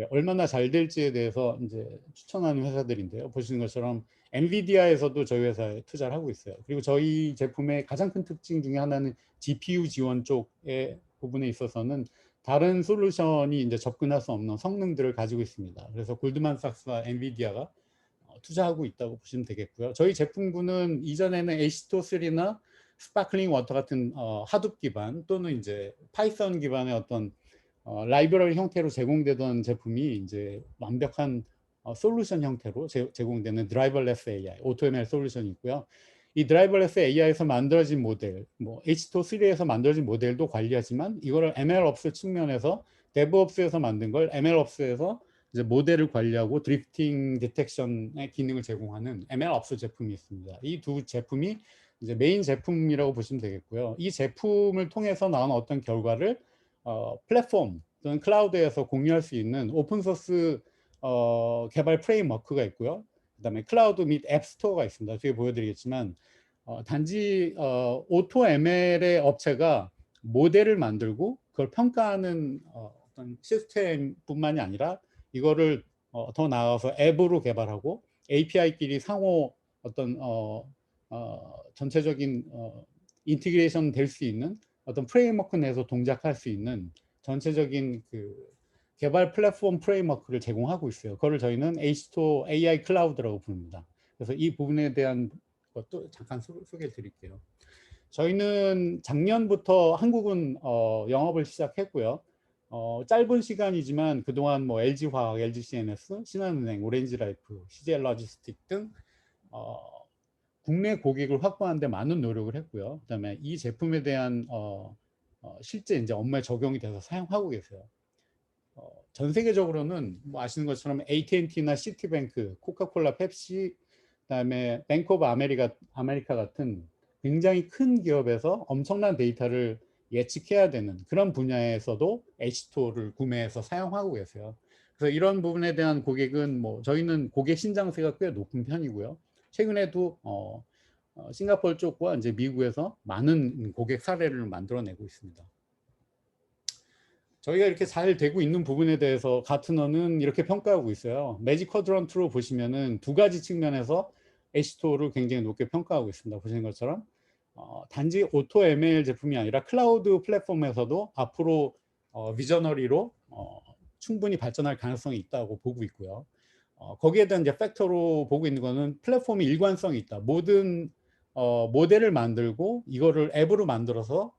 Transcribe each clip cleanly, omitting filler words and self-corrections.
얼마나 잘 될지에 대해서 이제 추천하는 회사들인데요. 보시는 것처럼 엔비디아에서도 저희 회사에 투자를 하고 있어요. 그리고 저희 제품의 가장 큰 특징 중에 하나는 GPU 지원 쪽의 부분에 있어서는 다른 솔루션이 이제 접근할 수 없는 성능들을 가지고 있습니다. 그래서 골드만삭스와 엔비디아가 투자하고 있다고 보시면 되겠고요. 저희 제품군은 이전에는 H2O3나 스파클링 워터 같은 하둡 기반 또는 이제 파이썬 기반의 어떤 라이브러리 형태로 제공되던 제품이 이제 완벽한 솔루션 형태로 제공되는 드라이버레스 AI, AutoML 솔루션이 있고요. 이 드라이버레스 AI에서 만들어진 모델, 뭐 H2O3에서 만들어진 모델도 관리하지만 이거를 MLOps 측면에서 DevOps에서 만든 걸 MLOps에서 이제 모델을 관리하고 드리프팅 디텍션의 기능을 제공하는 MLOps 제품이 있습니다. 이 두 제품이 이제 메인 제품이라고 보시면 되겠고요. 이 제품을 통해서 나온 어떤 결과를 플랫폼 또는 클라우드에서 공유할 수 있는 오픈소스 개발 프레임워크가 있고요. 그다음에 클라우드 및 앱스토어가 있습니다. 뒤에 보여드리겠지만 단지 오토 ML의 업체가 모델을 만들고 그걸 평가하는 어떤 시스템뿐만이 아니라 이거를 더 나아가서 앱으로 개발하고 API끼리 상호 어떤 전체적인 인티그레이션 될 수 있는 어떤 프레임워크 내에서 동작할 수 있는 전체적인 그 개발 플랫폼 프레임워크를 제공하고 있어요. 그거를 저희는 H2O AI 클라우드라고 부릅니다. 그래서 이 부분에 대한 것도 잠깐 소개해 드릴게요. 저희는 작년부터 한국은 영업을 시작했고요. 짧은 시간이지만 그동안 뭐 LG화학, LGCNS, 신한은행, 오렌지라이프, CJ로지스틱 등 국내 고객을 확보하는 데 많은 노력을 했고요. 그다음에 이 제품에 대한 실제 이제 업무에 적용이 돼서 사용하고 계세요. 전 세계적으로는 뭐 아시는 것처럼 AT&T나 시티뱅크, 코카콜라, 펩시, 그다음에 뱅크 오브 아메리카 같은 굉장히 큰 기업에서 엄청난 데이터를 예측해야 되는 그런 분야에서도 H2O를 구매해서 사용하고 계세요. 그래서 이런 부분에 대한 고객은 뭐 저희는 고객 신장세가 꽤 높은 편이고요. 최근에도 싱가포르 쪽과 이제 미국에서 많은 고객 사례를 만들어내고 있습니다. 저희가 이렇게 잘 되고 있는 부분에 대해서 가트너는 이렇게 평가하고 있어요. 매직 쿼드런트로 보시면은 두 가지 측면에서 H2O를 굉장히 높게 평가하고 있습니다. 보시는 것처럼 단지 오토 ML 제품이 아니라 클라우드 플랫폼에서도 앞으로 비저너리로 충분히 발전할 가능성이 있다고 보고 있고요. 거기에 대한 이제 팩터로 보고 있는 거는 플랫폼이 일관성이 있다. 모든 모델을 만들고 이거를 앱으로 만들어서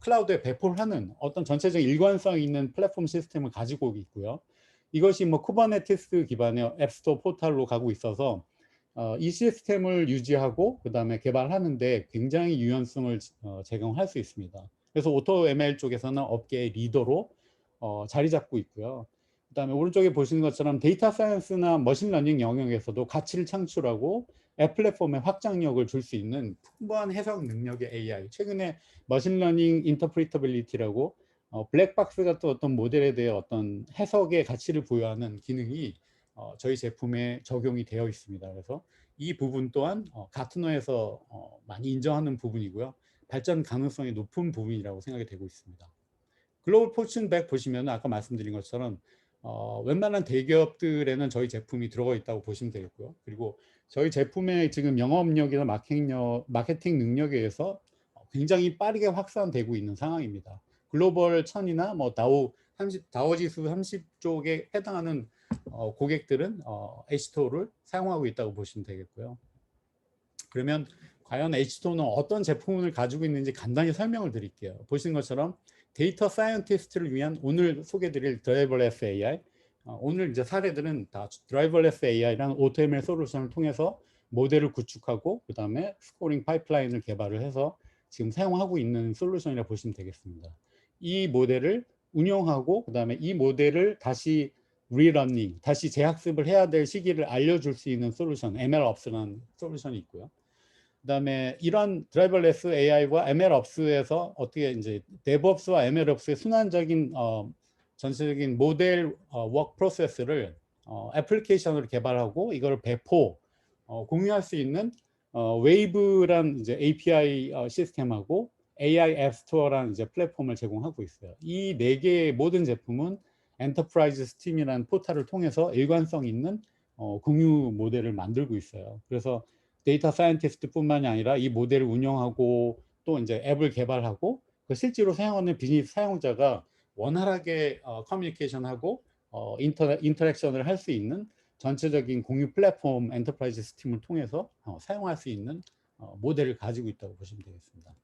클라우드에 배포를 하는 어떤 전체적인 일관성 있는 플랫폼 시스템을 가지고 있고요. 이것이 뭐 쿠버네티스 기반의 앱스토어 포털로 가고 있어서 이 시스템을 유지하고 그다음에 개발하는데 굉장히 유연성을 제공할 수 있습니다. 그래서 오토 ML 쪽에서는 업계의 리더로 자리 잡고 있고요. 그다음에 오른쪽에 보시는 것처럼 데이터 사이언스나 머신러닝 영역에서도 가치를 창출하고 앱 플랫폼에 확장력을 줄 수 있는 풍부한 해석 능력의 AI. 최근에 머신러닝 인터프리터빌리티라고 블랙박스 같은 어떤 모델에 대해 어떤 해석의 가치를 부여하는 기능이 저희 제품에 적용이 되어 있습니다. 그래서 이 부분 또한 가트너에서 많이 인정하는 부분이고요. 발전 가능성이 높은 부분이라고 생각이 되고 있습니다. 글로벌 포춘 100 보시면 아까 말씀드린 것처럼 웬만한 대기업들에는 저희 제품이 들어가 있다고 보시면 되겠고요. 그리고 저희 제품의 지금 영업력이나 마케팅 능력에 의해서 굉장히 빠르게 확산되고 있는 상황입니다. 글로벌 1000이나 뭐 다우 지수 30 쪽에 해당하는 고객들은 H2O를 사용하고 있다고 보시면 되겠고요. 그러면 과연 H2O는 어떤 제품을 가지고 있는지 간단히 설명을 드릴게요. 보시는 것처럼 데이터 사이언티스트를 위한 오늘 소개드릴 드라이버레스 AI, 오늘 이제 사례들은 다 드라이버레스 AI라는 AutoML 솔루션을 통해서 모델을 구축하고 그 다음에 스코링 파이프라인을 개발을 해서 지금 사용하고 있는 솔루션이라고 보시면 되겠습니다. 이 모델을 운영하고 그 다음에 이 모델을 다시 리러닝, 다시 재학습을 해야 될 시기를 알려줄 수 있는 솔루션, MLOps라는 솔루션이 있고요. 그다음에 이런 드라이버레스 AI와 MLOps에서 어떻게 이제 DevOps와 MLOps의 순환적인 전체적인 모델 워크 프로세스를 애플리케이션으로 개발하고 이걸 배포 공유할 수 있는 웨이브란 이제 API 시스템하고 AI 앱 스토어라는 이제 플랫폼을 제공하고 있어요. 이 네 개의 모든 제품은 엔터프라이즈 스팀이라는 포털을 통해서 일관성 있는 공유 모델을 만들고 있어요. 그래서 데이터 사이언티스트 뿐만이 아니라 이 모델을 운영하고 또 이제 앱을 개발하고 실제로 사용하는 비즈니스 사용자가 원활하게 커뮤니케이션하고 인터랙션을 할 수 있는 전체적인 공유 플랫폼 엔터프라이즈 스팀을 통해서 사용할 수 있는 모델을 가지고 있다고 보시면 되겠습니다.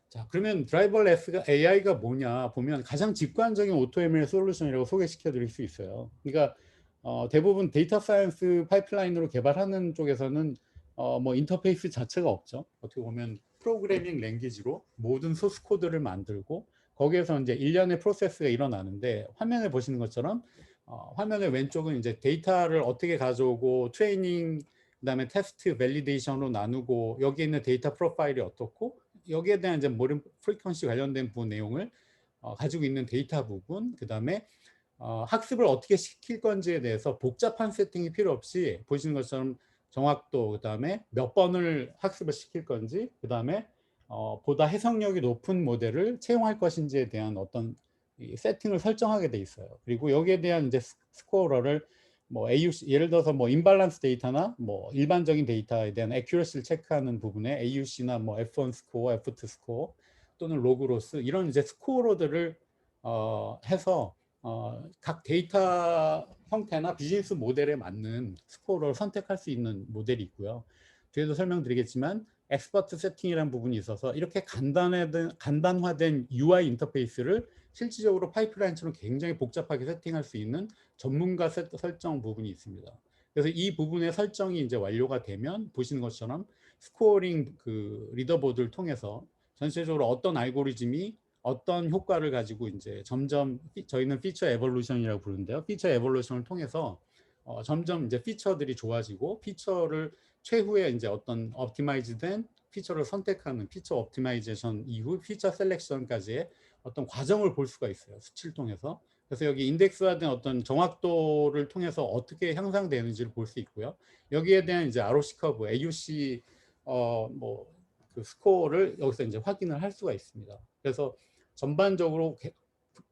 자, 그러면 드라이버레스 AI가 뭐냐 보면 가장 직관적인 AutoML 솔루션이라고 소개시켜 드릴 수 있어요. 그러니까 대부분 데이터 사이언스 파이프라인으로 개발하는 쪽에서는 뭐 인터페이스 자체가 없죠. 어떻게 보면 프로그래밍 랭귀지로 모든 소스 코드를 만들고 거기에서 이제 일련의 프로세스가 일어나는데, 화면에 보시는 것처럼 화면의 왼쪽은 이제 데이터를 어떻게 가져오고 트레이닝, 그다음에 테스트, 밸리데이션으로 나누고 여기에 있는 데이터 프로파일이 어떻고 여기에 대한 이제 모든 프리퀀시 관련된 부분 내용을 가지고 있는 데이터 부분, 그다음에 학습을 어떻게 시킬 건지에 대해서 복잡한 세팅이 필요 없이 보시는 것처럼 정확도, 그다음에 몇 번을 학습을 시킬 건지, 그다음에 보다 해석력이 높은 모델을 채용할 것인지에 대한 어떤 이 세팅을 설정하게 돼 있어요. 그리고 여기에 대한 이제 스코어러를 뭐 AUC, 예를 들어서 뭐 임발란스 데이터나 뭐 일반적인 데이터에 대한 액큐러시를 체크하는 부분에 AUC나 뭐 F1 스코어, F2 스코어 또는 로그로스 이런 이제 스코어러들을 해서 각 데이터 형태나 비즈니스 모델에 맞는 스코어를 선택할 수 있는 모델이 있고요. 뒤에도 설명드리겠지만 엑스퍼트 세팅이라는 부분이 있어서 이렇게 간단화된 UI 인터페이스를 실질적으로 파이프라인처럼 굉장히 복잡하게 세팅할 수 있는 전문가 설정 부분이 있습니다. 그래서 이 부분의 설정이 이제 완료가 되면 보시는 것처럼 스코어링 그 리더보드를 통해서 전체적으로 어떤 알고리즘이 어떤 효과를 가지고 이제 점점 저희는 피처 에볼루션이라고 부르는데요. 피처 에볼루션을 통해서 점점 이제 피처들이 좋아지고 피처를 최후에 이제 어떤 옵티마이즈된 피처를 선택하는 피처 옵티마이제이션 이후 피처 셀렉션까지의 어떤 과정을 볼 수가 있어요. 수치를 통해서. 그래서 여기 인덱스화된 어떤 정확도를 통해서 어떻게 향상되는지를 볼 수 있고요. 여기에 대한 이제 ROC 커브, AUC 뭐 그 스코어를 여기서 이제 확인을 할 수가 있습니다. 그래서 전반적으로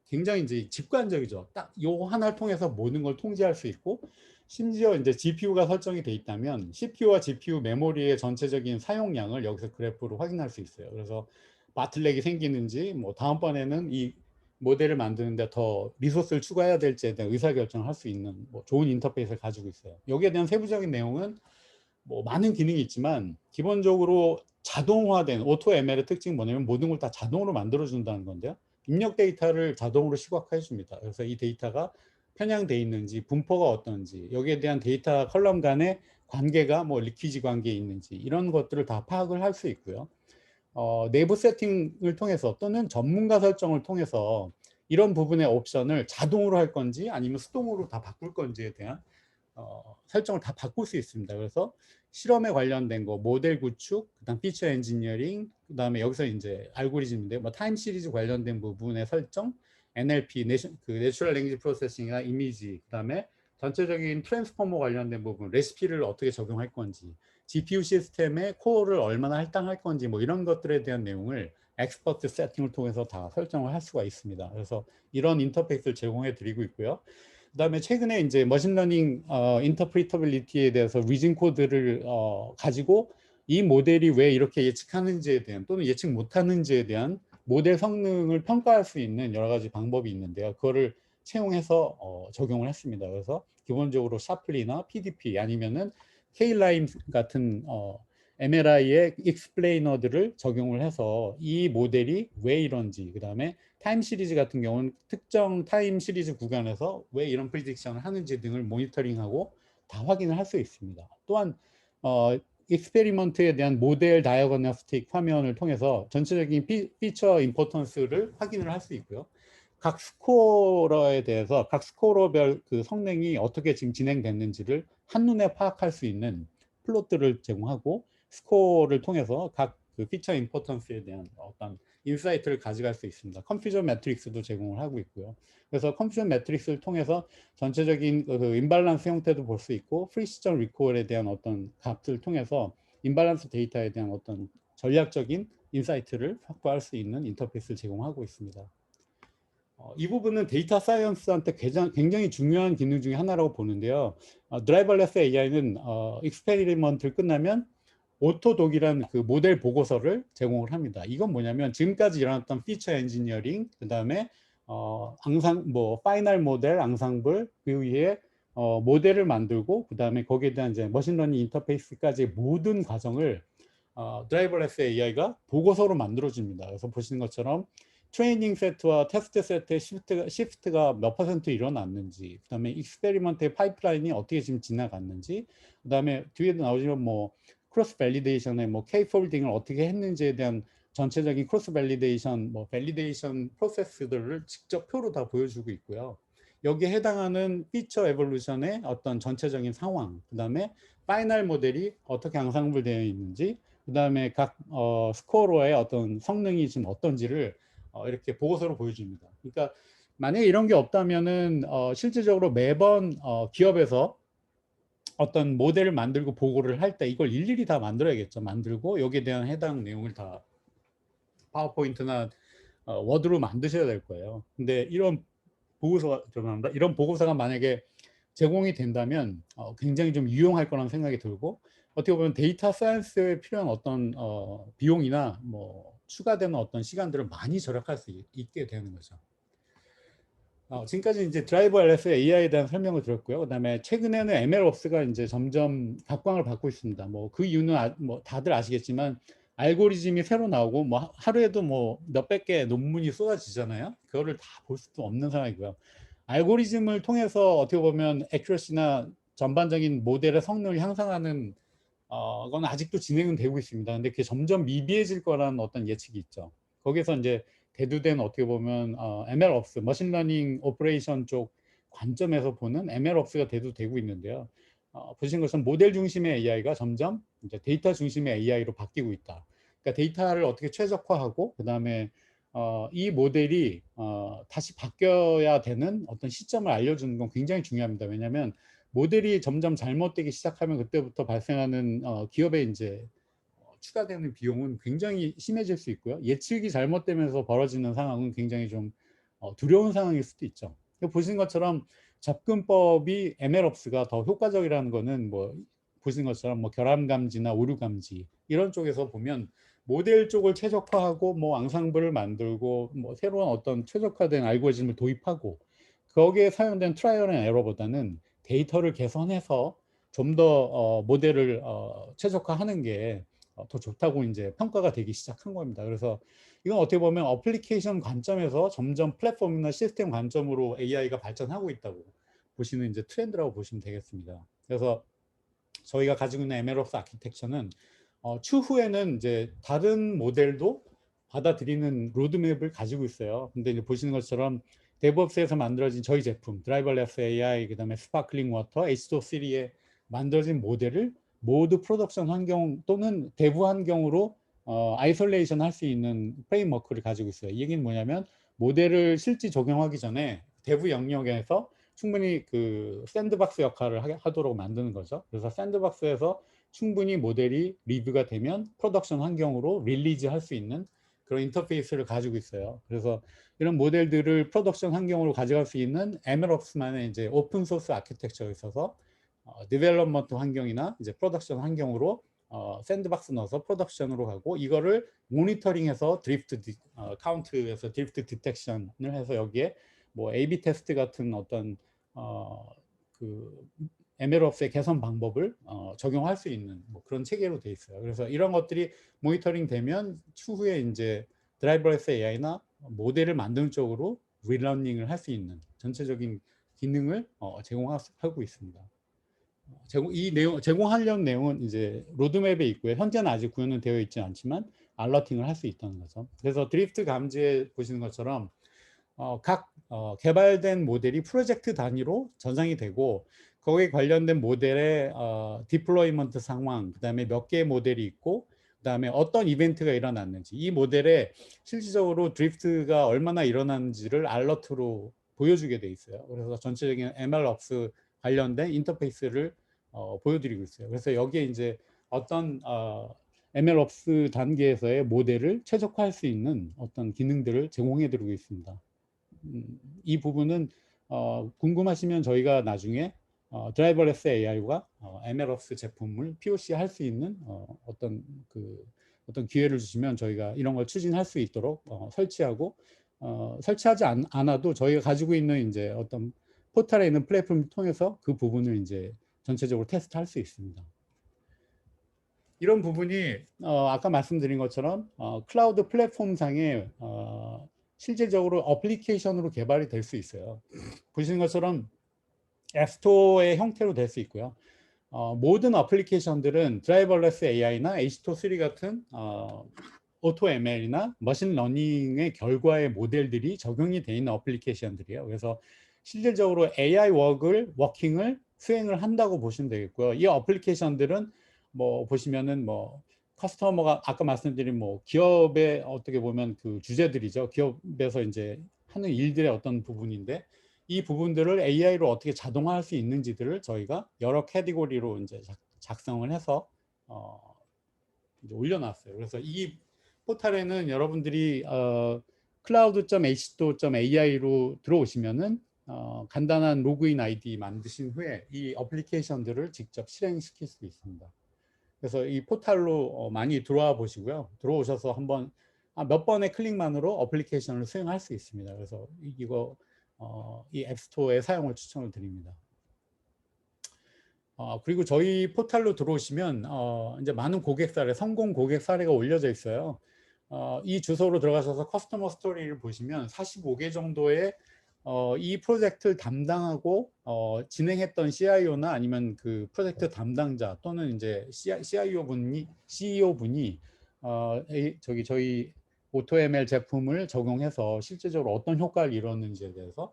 굉장히 이제 직관적이죠. 딱 요 하나를 통해서 모든 걸 통제할 수 있고, 심지어 이제 GPU가 설정이 돼 있다면 CPU와 GPU 메모리의 전체적인 사용량을 여기서 그래프로 확인할 수 있어요. 그래서 바틀렉이 생기는지, 뭐 다음번에는 이 모델을 만드는데 더 리소스를 추가해야 될지에 대한 의사결정을 할 수 있는 뭐 좋은 인터페이스를 가지고 있어요. 여기에 대한 세부적인 내용은 뭐 많은 기능이 있지만 기본적으로 자동화된 오토 ML의 특징이 뭐냐면 모든 걸 다 자동으로 만들어 준다는 건데요. 입력 데이터를 자동으로 시각화해 줍니다. 그래서 이 데이터가 편향돼 있는지, 분포가 어떤지, 여기에 대한 데이터 컬럼 간의 관계가 뭐 리퀴지 관계에 있는지 이런 것들을 다 파악을 할 수 있고요. 내부 세팅을 통해서 또는 전문가 설정을 통해서 이런 부분의 옵션을 자동으로 할 건지 아니면 수동으로 다 바꿀 건지에 대한 설정을 다 바꿀 수 있습니다. 그래서 실험에 관련된 거, 모델 구축, 그다음 피처 엔지니어링, 그다음에 여기서 이제 알고리즘인데 뭐 타임 시리즈 관련된 부분의 설정, NLP, 그 내추럴 랭귀지 프로세싱이나 이미지, 그다음에 전체적인 트랜스포머 관련된 부분, 레시피를 어떻게 적용할 건지, GPU 시스템의 코어를 얼마나 할당할 건지 뭐 이런 것들에 대한 내용을 엑스퍼트 세팅을 통해서 다 설정을 할 수가 있습니다. 그래서 이런 인터페이스를 제공해 드리고 있고요. 그다음에 최근에 이제 머신러닝 인터프리터빌리티에 대해서 리즌 코드를 가지고 이 모델이 왜 이렇게 예측하는지에 대한 또는 예측 못하는지에 대한 모델 성능을 평가할 수 있는 여러 가지 방법이 있는데요. 그거를 채용해서 적용을 했습니다. 그래서 기본적으로 샤플리나 PDP 아니면은 K-라임 같은 MLI의 익스플레이너들을 적용을 해서 이 모델이 왜 이런지, 그 다음에 타임 시리즈 같은 경우는 특정 타임 시리즈 구간에서 왜 이런 프리딕션을 하는지 등을 모니터링하고 다 확인을 할 수 있습니다. 또한 익스페리먼트에 대한 모델 다이어그노스틱 화면을 통해서 전체적인 피처 임포턴스를 확인을 할 수 있고요. 각 스코어러에 대해서 각 스코어러별 그 성능이 어떻게 지금 진행됐는지를 한눈에 파악할 수 있는 플롯들을 제공하고, 스코어를 통해서 각 그 피처 임포턴스에 대한 어떤 인사이트를 가져갈 수 있습니다. 컨퓨전 매트릭스도 제공을 하고 있고요. 그래서 컨퓨전 매트릭스를 통해서 전체적인 그 임발란스 형태도 볼 수 있고, 프리시전 리콜에 대한 어떤 값을 통해서 임발란스 데이터에 대한 어떤 전략적인 인사이트를 확보할 수 있는 인터페이스를 제공하고 있습니다. 이 부분은 데이터 사이언스한테 굉장히 중요한 기능 중에 하나라고 보는데요. 드라이버레스 AI는 익스페리먼트를 끝나면 오토독이라는 그 모델 보고서를 제공을 합니다. 이건 뭐냐면 지금까지 일어났던 피처 엔지니어링, 그 다음에 파이널 모델, 앙상블, 그 위에 모델을 만들고, 그 다음에 거기에 대한 이제 머신러닝 인터페이스까지 모든 과정을 드라이버레스 AI가 보고서로 만들어줍니다. 그래서 보시는 것처럼 트레이닝 세트와 테스트 세트의 시프트가 몇 퍼센트 일어났는지, 그 다음에 익스페리먼트의 파이프라인이 어떻게 지금 지나갔는지, 그 다음에 뒤에도 나오지만 뭐 크로스 밸리데이션의 뭐 K 폴딩을 어떻게 했는지에 대한 전체적인 크로스 밸리데이션, 뭐 밸리데이션 프로세스들을 직접 표로 다 보여주고 있고요. 여기에 해당하는 피처 에볼루션의 어떤 전체적인 상황, 그 다음에 파이널 모델이 어떻게 앙상블되어 있는지, 그 다음에 각 스코어로의 어떤 성능이 지금 어떤지를 이렇게 보고서로 보여줍니다. 그러니까 만약에 이런 게 없다면은 실질적으로 매번 기업에서 어떤 모델을 만들고 보고를 할 때 이걸 일일이 다 만들어야겠죠. 만들고 여기에 대한 해당 내용을 다 파워포인트나 워드로 만드셔야 될 거예요. 근데 이런 보고서가 만약에 제공이 된다면 굉장히 좀 유용할 거라는 생각이 들고, 어떻게 보면 데이터 사이언스에 필요한 어떤 비용이나 뭐 추가되는 어떤 시간들을 많이 절약할 수 있게 되는 거죠. 지금까지 이제 드라이버 LS AI에 대한 설명을 드렸고요. 그다음에 최근에는 MLOps가 이제 점점 각광을 받고 있습니다. 뭐 그 이유는 뭐 다들 아시겠지만 알고리즘이 새로 나오고 뭐 하루에도 뭐 몇백 개 논문이 쏟아지잖아요. 그거를 다 볼 수도 없는 상황이고요. 알고리즘을 통해서 어떻게 보면 액큐러시나 전반적인 모델의 성능을 향상하는 건 아직도 진행은 되고 있습니다. 근데 그게 점점 미비해질 거라는 어떤 예측이 있죠. 거기서 이제 대두된 어떻게 보면 MLOps, 머신러닝 오퍼레이션 쪽 관점에서 보는 MLOps가 대두되고 있는데요. 보신 것처럼 모델 중심의 AI가 점점 이제 데이터 중심의 AI로 바뀌고 있다. 그러니까 데이터를 어떻게 최적화하고 그 다음에 이 모델이 다시 바뀌어야 되는 어떤 시점을 알려주는 건 굉장히 중요합니다. 왜냐하면 모델이 점점 잘못되기 시작하면 그때부터 발생하는 기업의 이제 추가되는 비용은 굉장히 심해질 수 있고요. 예측이 잘못되면서 벌어지는 상황은 굉장히 좀 두려운 상황일 수도 있죠. 보신 것처럼 접근법이 MLOps가 더 효과적이라는 거는 뭐 보신 것처럼 뭐 결함 감지나 오류 감지 이런 쪽에서 보면 모델 쪽을 최적화하고 뭐 앙상블을 만들고 뭐 새로운 어떤 최적화된 알고리즘을 도입하고 거기에 사용된 트라이얼 앤 에러보다는 데이터를 개선해서 좀 더 모델을 최적화하는 게 더 좋다고 이제 평가가 되기 시작한 겁니다. 그래서 이건 어떻게 보면 어플리케이션 관점에서 점점 플랫폼이나 시스템 관점으로 AI가 발전하고 있다고 보시는 이제 트렌드라고 보시면 되겠습니다. 그래서 저희가 가지고 있는 MLOps 아키텍처는 추후에는 이제 다른 모델도 받아들이는 로드맵을 가지고 있어요. 근데 이제 보시는 것처럼 데브옵스에서 만들어진 저희 제품 드라이버레스 AI, 그다음에 스파클링 워터, H2O3에 만들어진 모델을 모두 프로덕션 환경 또는 대부 환경으로 아이솔레이션 할 수 있는 프레임워크를 가지고 있어요. 이 얘기는 뭐냐면 모델을 실제 적용하기 전에 대부 영역에서 충분히 그 샌드박스 역할을 하도록 만드는 거죠. 그래서 샌드박스에서 충분히 모델이 리뷰가 되면 프로덕션 환경으로 릴리즈 할 수 있는 그런 인터페이스를 가지고 있어요. 그래서 이런 모델들을 프로덕션 환경으로 가져갈 수 있는 MLOps만의 이제 오픈 소스 아키텍처가 있어서 디벨롭먼트 환경이나 이제 프로덕션 환경으로 샌드박스 넣어서 프로덕션으로 가고 이거를 모니터링해서 드리프트 카운트에서 드리프트 디텍션을 해서 여기에 뭐 A/B 테스트 같은 어떤 그 MLOps의 개선 방법을 적용할 수 있는 뭐 그런 체계로 돼 있어요. 그래서 이런 것들이 모니터링 되면 추후에 이제 드라이버레스 AI나 모델을 만드는 쪽으로 리러닝을 할 수 있는 전체적인 기능을 제공하고 있습니다. 제공하려는 내용은 이제 로드맵에 있고요. 현재는 아직 구현은 되어 있지 않지만 알러팅을 할 수 있다는 거죠. 그래서 드리프트 감지에 보시는 것처럼 각 개발된 모델이 프로젝트 단위로 전상이 되고 거기에 관련된 모델의 디플로이먼트 상황, 그다음에 몇 개의 모델이 있고 그다음에 어떤 이벤트가 일어났는지 이 모델에 실질적으로 드리프트가 얼마나 일어났는지를 알러트로 보여주게 돼 있어요. 그래서 전체적인 MLOps 관련된 인터페이스를 보여드리고 있어요. 그래서 여기에 이제 어떤 MLOps 단계에서의 모델을 최적화할 수 있는 어떤 기능들을 제공해 드리고 있습니다. 이 부분은 궁금하시면 저희가 나중에 드라이버레스 AI와 MLOps 제품을 POC 할 수 있는 어떤 기회를 주시면 저희가 이런 걸 추진할 수 있도록 설치하고 설치하지 않아도 저희가 가지고 있는 이제 어떤 포털에 있는 플랫폼을 통해서 그 부분을 이제 전체적으로 테스트할 수 있습니다. 이런 부분이 아까 말씀드린 것처럼 클라우드 플랫폼 상에 실제적으로 어플리케이션으로 개발이 될 수 있어요. 보시는 것처럼 앱스토어의 형태로 될 수 있고요. 모든 어플리케이션들은 드라이버레스 AI나 H2O3 같은 오토 ML이나 머신 러닝의 결과의 모델들이 적용이 되어 있는 어플리케이션들이에요. 그래서 실질적으로 AI 워킹을 수행을 한다고 보시면 되겠고요. 이 어플리케이션들은 뭐 보시면은 뭐 커스터머가 아까 말씀드린 뭐 기업의 어떻게 보면 그 주제들이죠. 기업에서 이제 하는 일들의 어떤 부분인데 이 부분들을 AI로 어떻게 자동화할 수 있는지들을 저희가 여러 캐티고리로 이제 작성을 해서 이제 올려놨어요. 그래서 이 포털에는 여러분들이 cloud.h2.ai로 들어오시면은 간단한 로그인 아이디 만드신 후에 이 어플리케이션들을 직접 실행시킬 수 있습니다. 그래서 이 포털로 많이 들어와 보시고요. 들어오셔서 한번 몇 번의 클릭만으로 어플리케이션을 수행할 수 있습니다. 그래서 이거 이 앱스토어의 사용을 추천을 드립니다. 그리고 저희 포털로 들어오시면 이제 많은 고객 사례, 성공 고객 사례가 올려져 있어요. 이 주소로 들어가셔서 커스터머 스토리를 보시면 45개 정도의 이 프로젝트를 담당하고 진행했던 CIO나 아니면 그 프로젝트 담당자 또는 이제 CEO 분이 저희 오토ML 제품을 적용해서 실제적으로 어떤 효과를 이뤘는지에 대해서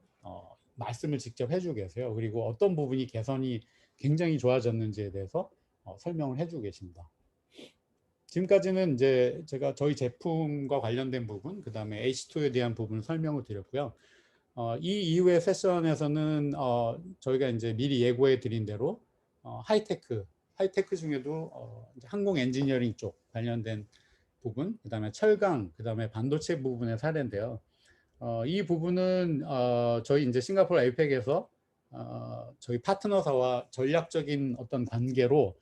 말씀을 직접 해주고 계세요. 그리고 어떤 부분이 개선이 굉장히 좋아졌는지에 대해서 설명을 해주고 계십니다. 지금까지는 이제 제가 저희 제품과 관련된 부분, 그 다음에 H2에 대한 부분을 설명을 드렸고요. 이 이후의 세션에서는 저희가 이제 미리 예고해 드린 대로 하이테크 중에도 이제 항공 엔지니어링 쪽 관련된 부분, 그 다음에 철강, 그 다음에 반도체 부분의 사례인데요. 이 부분은 저희 이제 싱가포르 에이펙에서 저희 파트너사와 전략적인 어떤 관계로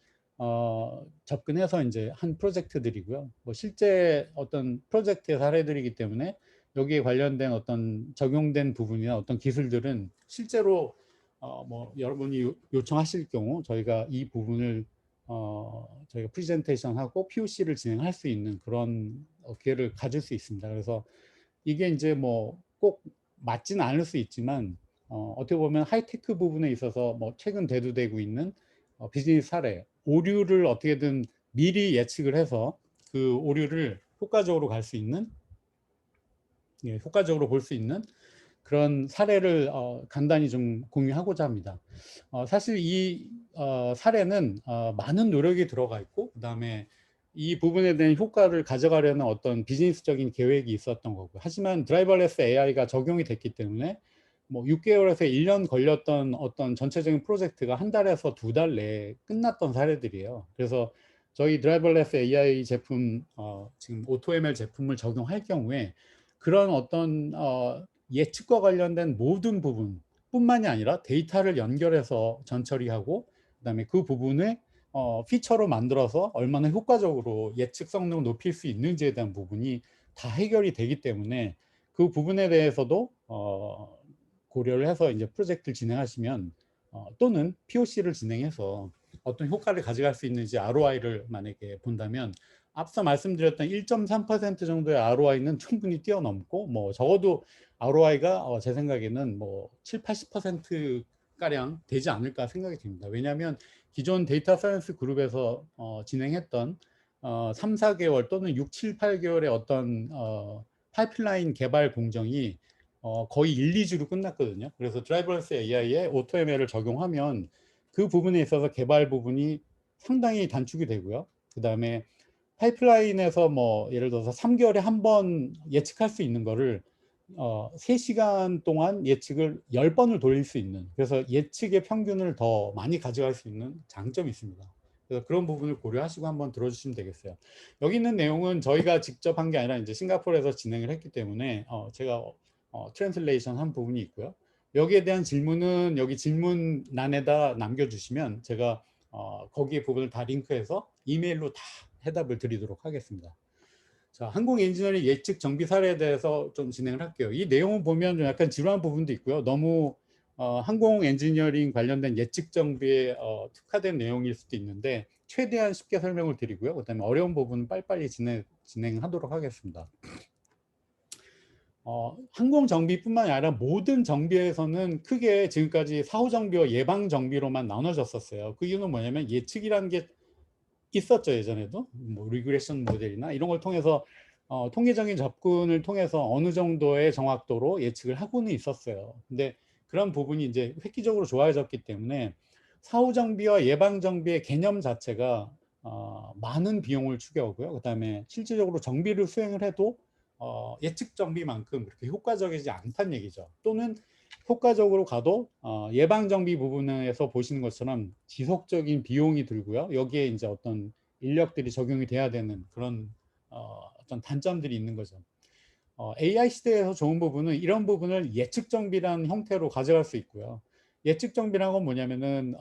접근해서 이제 한 프로젝트들이고요. 뭐 실제 어떤 프로젝트의 사례들이기 때문에 여기에 관련된 어떤 적용된 부분이나 어떤 기술들은 실제로 뭐 여러분이 요청하실 경우 저희가 이 부분을 저희가 프레젠테이션하고 POC를 진행할 수 있는 그런 기회를 가질 수 있습니다. 그래서 이게 이제 뭐 꼭 맞지는 않을 수 있지만 어떻게 보면 하이테크 부분에 있어서 뭐 최근 대두되고 있는 비즈니스 사례, 오류를 어떻게든 미리 예측을 해서 그 오류를 효과적으로 갈 수 있는, 효과적으로 볼 수 있는 그런 사례를 간단히 좀 공유하고자 합니다. 사실 이 사례는 많은 노력이 들어가 있고, 그 다음에 이 부분에 대한 효과를 가져가려는 어떤 비즈니스적인 계획이 있었던 거고, 하지만 드라이버레스 AI가 적용이 됐기 때문에 뭐 6개월에서 1년 걸렸던 어떤 전체적인 프로젝트가 한 달에서 2달 내에 끝났던 사례들이에요. 그래서 저희 드라이버레스 AI 제품, 지금 오토ML 제품을 적용할 경우에 그런 어떤 예측과 관련된 모든 부분 뿐만이 아니라 데이터를 연결해서 전처리하고, 그다음에 그 부분을 피처로 만들어서 얼마나 효과적으로 예측 성능을 높일 수 있는지에 대한 부분이 다 해결이 되기 때문에 그 부분에 대해서도 고려를 해서 이제 프로젝트를 진행하시면 또는 POC를 진행해서 어떤 효과를 가져갈 수 있는지 ROI를 만약에 본다면 앞서 말씀드렸던 1.3% 정도의 ROI는 충분히 뛰어넘고, 뭐 적어도 ROI가 제 생각에는 뭐 7, 80% 가량 되지 않을까 생각이 듭니다. 왜냐하면 기존 데이터 사이언스 그룹에서 진행했던 3, 4개월 또는 6, 7, 8개월의 어떤 파이프라인 개발 공정이 거의 1, 2주로 끝났거든요. 그래서 드라이버레스 AI에 오토ML을 적용하면 그 부분에 있어서 개발 부분이 상당히 단축이 되고요. 그 다음에 파이프라인에서 뭐 예를 들어서 3개월에 한 번 예측할 수 있는 거를 3시간 동안 예측을 10번을 돌릴 수 있는, 그래서 예측의 평균을 더 많이 가져갈 수 있는 장점이 있습니다. 그래서 그런 부분을 고려하시고 한번 들어주시면 되겠어요. 여기 있는 내용은 저희가 직접 한 게 아니라 이제 싱가포르에서 진행을 했기 때문에 제가 트랜슬레이션 한 부분이 있고요. 여기에 대한 질문은 여기 질문란에다 남겨주시면 제가 거기에 부분을 다 링크해서 이메일로 다 해답을 드리도록 하겠습니다. 자, 항공 엔지니어링 예측 정비 사례에 대해서 좀 진행을 할게요. 이 내용을 보면 좀 약간 지루한 부분도 있고요. 너무 항공 엔지니어링 관련된 예측 정비에 특화된 내용일 수도 있는데 최대한 쉽게 설명을 드리고요. 그다음에 어려운 부분은 빨리빨리 진행하도록 하겠습니다. 항공 정비뿐만 아니라 모든 정비에서는 크게 지금까지 사후 정비와 예방 정비로만 나눠졌었어요. 그 이유는 뭐냐면 예측이라는 게 있었죠. 예전에도 뭐 리그레션 모델이나 이런 걸 통해서 통계적인 접근을 통해서 어느 정도의 정확도로 예측을 하고는 있었어요. 근데 그런 부분이 이제 획기적으로 좋아졌기 때문에 사후 정비와 예방 정비의 개념 자체가 많은 비용을 추구하고요. 그다음에 실질적으로 정비를 수행을 해도 예측 정비만큼 그렇게 효과적이지 않다는 얘기죠. 또는 효과적으로 가도 예방 정비 부분에서 보시는 것처럼 지속적인 비용이 들고요. 여기에 이제 어떤 인력들이 적용이 돼야 되는 그런 어떤 단점들이 있는 거죠. AI 시대에서 좋은 부분은 이런 부분을 예측 정비라는 형태로 가져갈 수 있고요. 예측 정비라는 건 뭐냐면은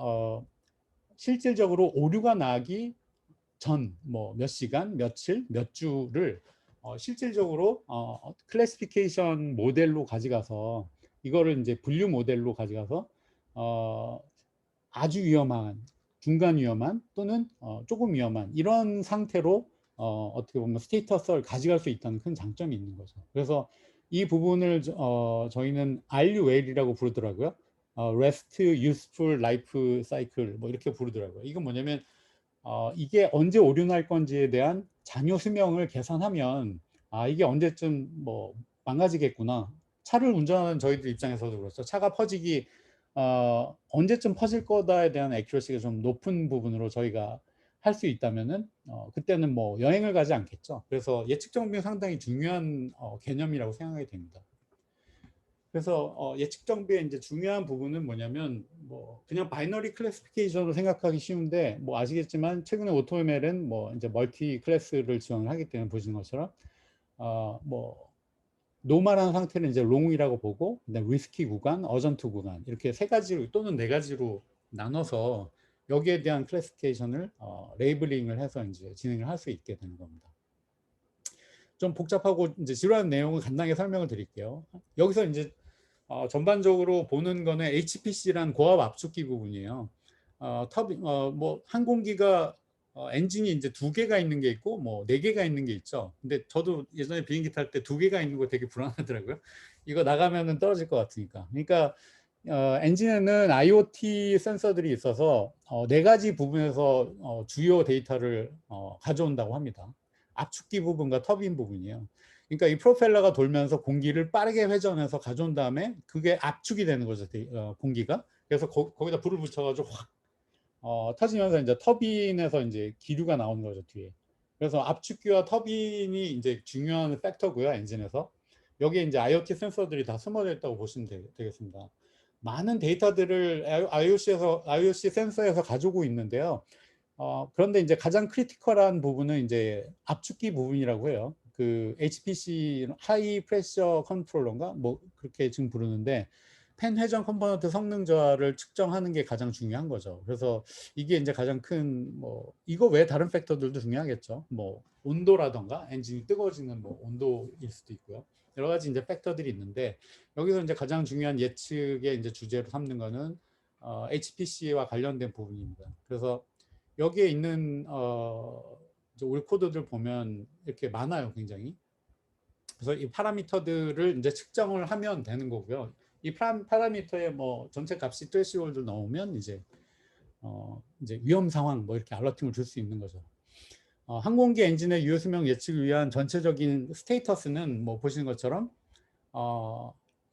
실질적으로 오류가 나기 전 뭐 몇 시간, 며칠, 몇 주를 실질적으로 클래시피케이션 모델로 가져가서 이거를 이제 분류 모델로 가져가서 아주 위험한, 중간 위험한 또는 조금 위험한 이런 상태로 어떻게 보면 스테이터스를 가져갈 수 있다는 큰 장점이 있는 거죠. 그래서 이 부분을 저희는 RUL이라고 부르더라고요. Rest Useful Life Cycle 뭐 이렇게 부르더라고요. 이건 뭐냐면 이게 언제 오류날 건지에 대한 잔여 수명을 계산하면 이게 언제쯤 뭐 망가지겠구나. 차를 운전하는 저희들 입장에서도 그렇죠. 차가 퍼지기 언제쯤 퍼질 거다에 대한 액큐러시가 좀 높은 부분으로 저희가 할 수 있다면은 그때는 뭐 여행을 가지 않겠죠. 그래서 예측 정비는 상당히 중요한 개념이라고 생각이 됩니다. 그래서 예측 정비의 이제 중요한 부분은 뭐냐면 뭐 그냥 바이너리 클래시피케이션으로 생각하기 쉬운데 뭐 아시겠지만 최근에 오토메일은 뭐 이제 멀티 클래스를 지원을 하기 때문에 보시는 것처럼 뭐 노멀한 상태는 이제 롱이라고 보고 그다음에 리스키 구간, 어전트 구간 이렇게 세 가지로 또는 네 가지로 나눠서 여기에 대한 클래시피케이션을 레이블링을 해서 이제 진행을 할 수 있게 되는 겁니다. 좀 복잡하고 이제 지루한 내용을 간단하게 설명을 드릴게요. 여기서 이제 전반적으로 보는 거는 HPC란 고압 압축기 부분이에요. 뭐 항공기가 엔진이 이제 2개가 있는 게 있고 뭐 4개가 있는 게 있죠. 근데 저도 예전에 비행기 탈 때 2개가 있는 거 되게 불안하더라고요. 이거 나가면은 떨어질 것 같으니까. 그러니까 엔진에는 IoT 센서들이 있어서 4가지 부분에서 주요 데이터를 가져온다고 합니다. 압축기 부분과 터빈 부분이에요. 그러니까 이 프로펠러가 돌면서 공기를 빠르게 회전해서 가져온 다음에 그게 압축이 되는 거죠. 공기가. 그래서 거기다 불을 붙여가지고 확 터지면서 이제 터빈에서 이제 기류가 나오는 거죠, 뒤에. 그래서 압축기와 터빈이 이제 중요한 팩터고요, 엔진에서. 여기에 이제 IoT 센서들이 다 숨어져 있다고 보시면 되겠습니다. 많은 데이터들을 IoC 센서에서 가지고 있는데요. 그런데 이제 가장 크리티컬한 부분은 이제 압축기 부분이라고 해요. 그 HPC 하이 프레셔 컨트롤러인가 뭐 그렇게 지금 부르는데 펜 회전 컴포넌트 성능 저하를 측정하는 게 가장 중요한 거죠. 그래서 이게 이제 가장 큰 뭐 이거 외에 다른 팩터들도 중요하겠죠. 뭐 온도라던가 엔진이 뜨거워지는 뭐 온도일 수도 있고요. 여러 가지 이제 팩터들이 있는데 여기서 이제 가장 중요한 예측의 이제 주제로 삼는 거는 HPC와 관련된 부분입니다. 그래서 여기에 있는 올 코드들 보면 이렇게 많아요, 굉장히. 그래서 이 파라미터들을 이제 측정을 하면 되는 거고요. 이 파라미터의 뭐 전체 값이 트레시홀드 넣으면 이제 위험 상황 뭐 이렇게 알러팅을 줄 수 있는 거죠. 항공기 엔진의 유효 수명 예측을 위한 전체적인 스테이터스는 뭐 보시는 것처럼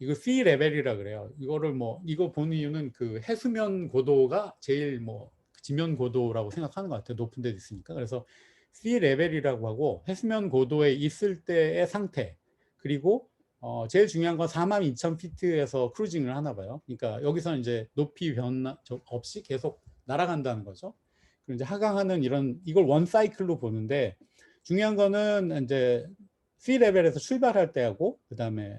이거 C 레벨이라 그래요. 이거 보는 이유는 그 해수면 고도가 제일 뭐 지면 고도라고 생각하는 것 같아요. 높은 데 있으니까. 그래서 C 레벨이라고 하고 해수면 고도에 있을 때의 상태 그리고 제일 중요한 건 42,000피트에서 크루징을 하나 봐요. 그러니까 여기서 이제 높이 변화 없이 계속 날아간다는 거죠. 그리고 이제 하강하는 이걸 원 사이클로 보는데 중요한 거는 이제 C 레벨에서 출발할 때하고 그다음에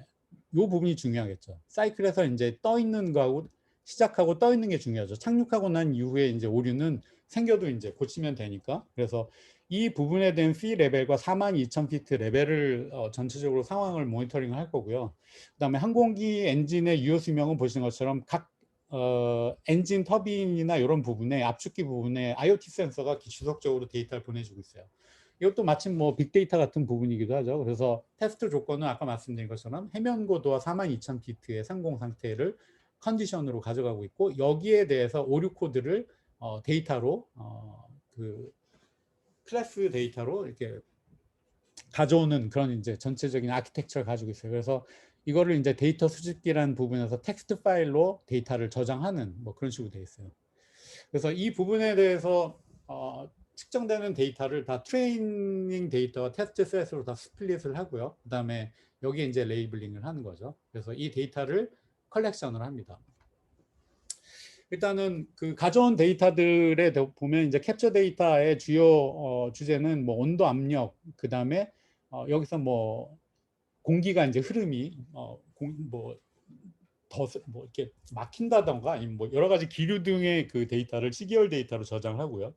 요 부분이 중요하겠죠. 사이클에서 이제 떠 있는 거하고 시작하고 떠 있는 게 중요하죠. 착륙하고 난 이후에 이제 오류는 생겨도 이제 고치면 되니까. 그래서 이 부분에 대한 피 레벨과 42,000피트 레벨을 전체적으로 상황을 모니터링 할 거고요. 그다음에 항공기 엔진의 유효 수명은 보시는 것처럼 각 엔진 터빈이나 이런 부분에 압축기 부분에 IoT 센서가 지속적으로 데이터를 보내주고 있어요. 이것도 마침 뭐 빅데이터 같은 부분이기도 하죠. 그래서 테스트 조건은 아까 말씀드린 것처럼 해면 고도와 42,000피트의 상공 상태를 컨디션으로 가져가고 있고, 여기에 대해서 오류 코드를 데이터로 그 클래스 데이터로 이렇게 가져오는 그런 이제 전체적인 아키텍처를 가지고 있어요. 그래서 이거를 이제 데이터 수집기라는 부분에서 텍스트 파일로 데이터를 저장하는 뭐 그런 식으로 되어 있어요. 그래서 이 부분에 대해서 측정되는 데이터를 다 트레이닝 데이터와 테스트 셋으로 다 스플릿을 하고요. 그 다음에 여기에 이제 레이블링을 하는 거죠. 그래서 이 데이터를 컬렉션을 합니다. 일단은 그 가져온 데이터들에 보면 이제 캡처 데이터의 주요 주제는 뭐 온도, 압력, 그 다음에 여기서 뭐 공기가 이제 흐름이 뭐 이렇게 막힌다던가 아니면 뭐 여러 가지 기류 등의 그 데이터를 시계열 데이터로 저장하고요.